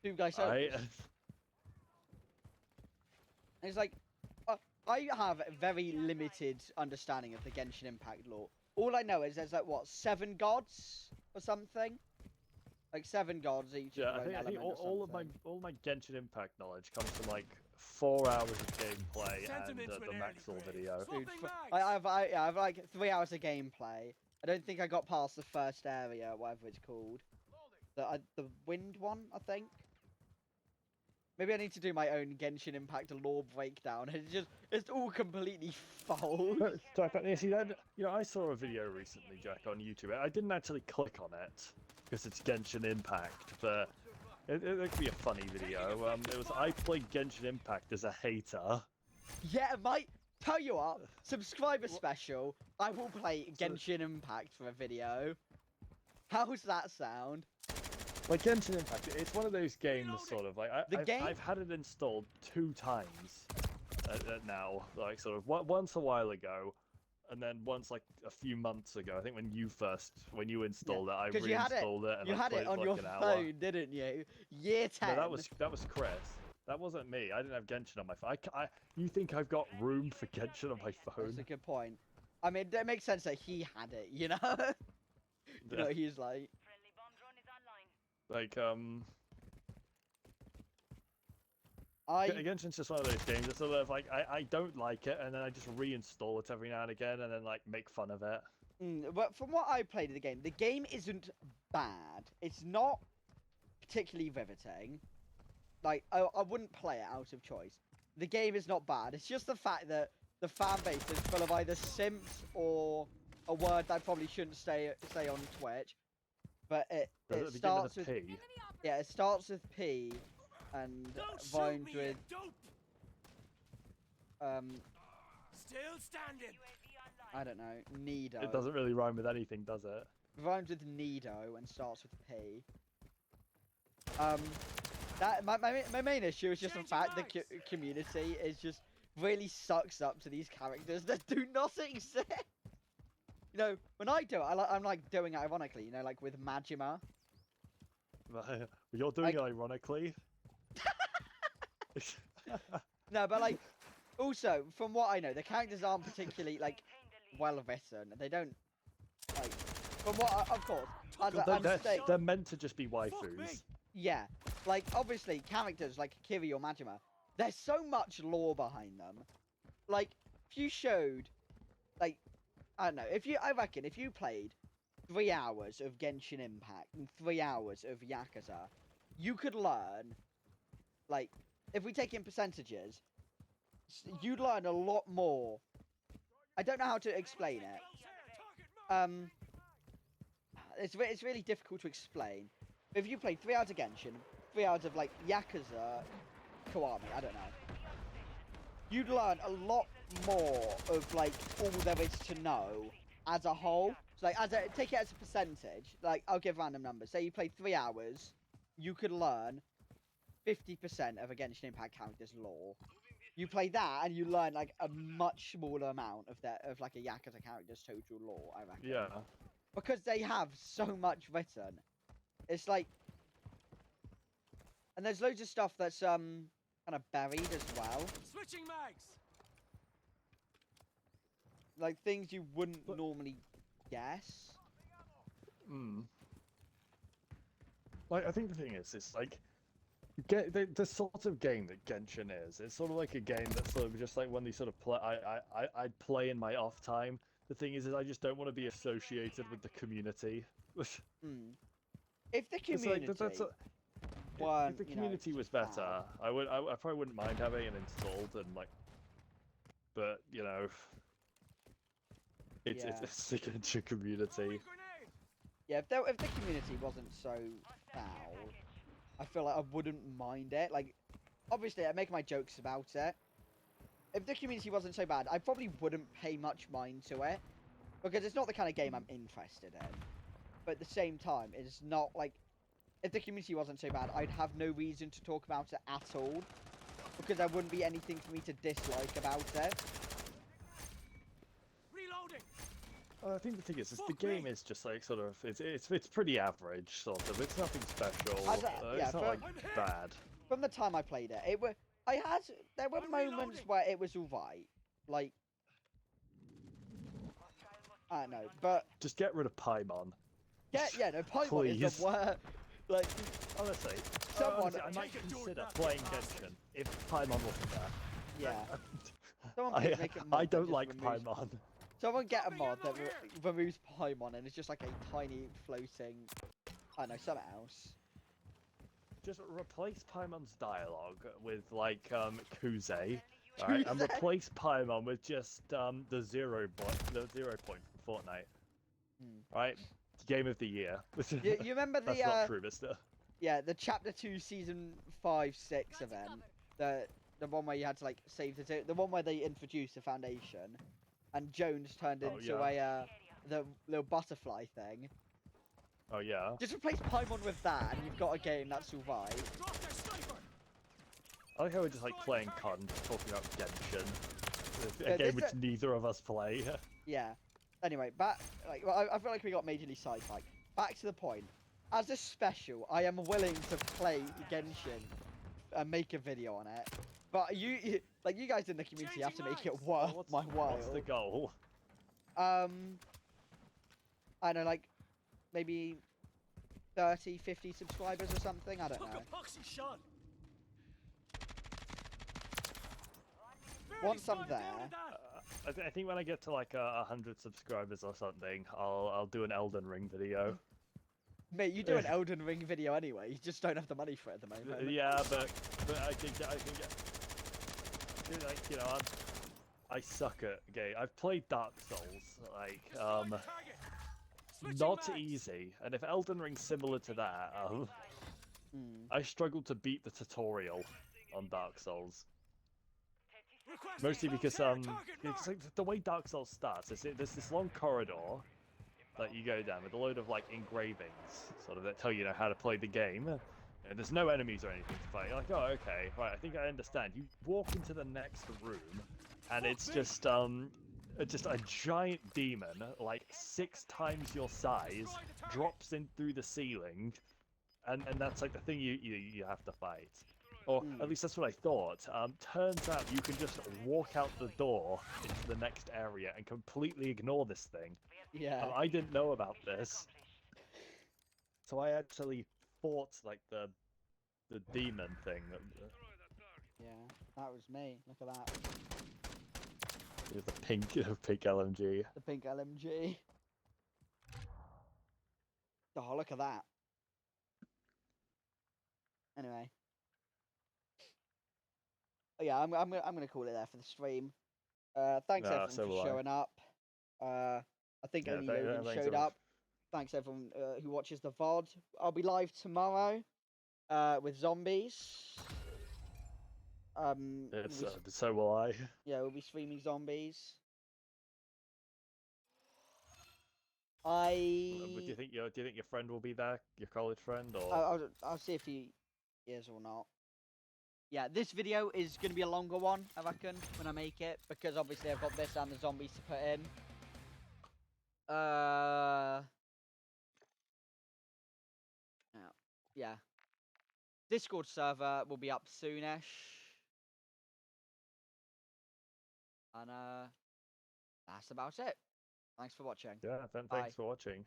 Two guys. All right, It's like, I have a very limited understanding of the Genshin Impact lore. All I know is there's like what 7 gods or something, like 7 gods each. yeah, of their I own think element or all my Genshin Impact knowledge comes from like 4 hours of gameplay and Sentiments the went Maxwell early grade. video. Dude, Swapping I have like 3 hours of gameplay. I don't think I got past the first area, whatever it's called. The wind one, I think. Maybe I need to do my own Genshin Impact lore breakdown. It's all completely false. Jack, you see that? You know, I saw a video recently, Jack, on YouTube. I didn't actually click on it because it's Genshin Impact, but it could be a funny video. It was I played Genshin Impact as a hater. Yeah, mate. Tell you what, subscriber special. I will play Genshin Impact for a video. How's that sound? Like Genshin Impact, it's one of those games, sort of like I've had it installed 2 times now, like sort of once a while ago, and then once like a few months ago. I think when you installed it, I 'Cause you had it- reinstalled it, and You I had played it on for your like an hour. phone, didn't you? Year 10. No, that was Chris. That wasn't me. I didn't have Genshin on my phone. You think I've got room for Genshin on my That's phone? a good point. I mean, it makes sense that he had it, you know? You know, he's like... Friendly bomb drone is online. Like I Genshin's just one of those games. It's sort of like I don't like it, and then I just reinstall it every now and again, and then like make fun of it. But from what I played of the game isn't bad. It's not particularly riveting. Like, I wouldn't play it out of choice. The game is not bad. It's just the fact that the fan base is full of either simps or a word that I probably shouldn't say on Twitch. But it starts with P. yeah, it starts with P and Don't shoot rhymes me, with you dope. Still standing. UAV online. I don't know, Nido. It doesn't really rhyme with anything, does it? Rhymes with Nido and starts with P. That my main issue is just the Change fact the lives. community is just really sucks up to these characters that do not exist. You know, when I do it, I'm like doing it ironically. You know, like with Majima. You're doing Like- it ironically. No, but like, also from what I know, the characters aren't particularly like Maintain the lead. well written. They don't like. From what, of course, as they're, I'm they're- saying, they're meant to just be Fuck waifus. me. yeah, like obviously characters like Kiri or Majima, there's so much lore behind them. Like, if you showed, like, I don't know, I reckon if you played 3 hours of Genshin Impact and 3 hours of Yakuza, you could learn, like, if we take in percentages, you'd learn a lot more. I don't know how to explain it. It's really difficult to explain. If you played 3 hours of Genshin, 3 hours of, like, Yakuza, Kiwami, I don't know. You'd learn a lot more of, like, all there is to know as a whole. So, like, take it as a percentage. Like, I'll give random numbers. Say you played 3 hours, you could learn 50% of a Genshin Impact character's lore. You play that, and you learn, like, a much smaller amount of like, a Yakuza character's total lore, I reckon. Yeah. Because they have so much written. It's like... And there's loads of stuff that's, kind of buried as well. Switching mags. Like, things you wouldn't normally guess. Hmm. Like, I think the thing is, it's like, the sort of game that Genshin is. It's sort of like a game that's sort of just like when they sort of play. I'd play in my off time. The thing is I just don't want to be associated with the community. Hmm. If the It's community like, if weren't, the you know, community was bad. better, I probably wouldn't mind having it installed and like. But you know, it's Yeah. it's the Genshin community. Grenade. Yeah, if the community wasn't so foul, I feel like I wouldn't mind it. Like, obviously, I make my jokes about it. If the community wasn't so bad, I probably wouldn't pay much mind to it. Because it's not the kind of game I'm interested in. But at the same time, it's not like... If the community wasn't so bad, I'd have no reason to talk about it at all. Because there wouldn't be anything for me to dislike about it. Reloading. I think the thing is the game is just like sort of it's pretty average sort of. It's nothing special. Yeah, it's not like bad. From the time I played it, there were moments where it was alright. Like, I don't know, but Just get rid of Paimon. Paimon is Please. the worst. Like, Honestly, Someone- I might Take a door consider back playing fast. Genshin if Paimon wasn't there. yeah. Someone please make a mod I that don't just like removes- Paimon. Someone get a Dropping mod that ammo here. removes Paimon and it's just like a tiny floating, I don't know, something else. Just replace Paimon's dialogue with like Kuze, right? And Kuze? replace Paimon with just the 0 point from Fortnite. Right? Game of the year. You remember That's the not true, mister. yeah, the chapter 2 season 5-6 event, the one where you had to like save the one where they introduced the Foundation, and Jones turned Oh, into yeah. the little butterfly thing. Oh yeah. Just replace Paimon with that, and you've got a game that's alright. Drop their sniper. I like how we're just like playing COD and talking about Genshin. Yeah, A game this- which neither of us play. Yeah. Anyway, I feel like we got majorly sidetracked. Back to the point. As a special, I am willing to play Genshin and make a video on it. But you guys in the community have to make it worth my while. What's the goal? I don't know, like maybe 30, 50 subscribers or something. I don't Took know. a poxy shot. Once I'm Very there, spotted down to that. I think when I get to like 100 subscribers or something, I'll do an Elden Ring video. mate, you do an Elden Ring video anyway. You just don't have the money for it at the moment. Yeah, but I can get like, you know, I suck at game. I've played Dark Souls, like Destroyed the target. Switching not mags. easy. And if Elden Ring's similar to that, I struggle to beat the tutorial on Dark Souls. Requesting Mostly because target it's marked. like the way Dark Souls starts is there's this long corridor that you go down with a load of like engravings, sort of that tell you how to play the game. And there's no enemies or anything to fight. You're like, oh, okay, right, I think I understand. You walk into the next room, and it's just a giant demon, like 6 times your size, drops in through the ceiling, and that's like the thing you have to fight. Or at least that's what I thought. Turns out you can just walk out the door into the next area and completely ignore this thing. Yeah. I didn't know about this. So I actually fought like the demon thing. Yeah. That was me. Look at that. Here's the pink LMG. The pink LMG. Oh, look at that. Anyway. Oh, yeah, I'm gonna call it there for the stream. Thanks everyone So for will I. showing up. I think Yeah, only thanks Logan showed everyone. up. Thanks everyone who watches the VOD. I'll be live tomorrow with zombies. It's, we'll so will I. yeah, we'll be streaming zombies. Do I you think your friend will be there? Your college friend, or? I'll see if he is or not. Yeah, this video is going to be a longer one, I reckon, when I make it, because obviously I've got this and the zombies to put in. Yeah. Discord server will be up soonish. And that's about it. Thanks for watching. Yeah, Bye. thanks for watching.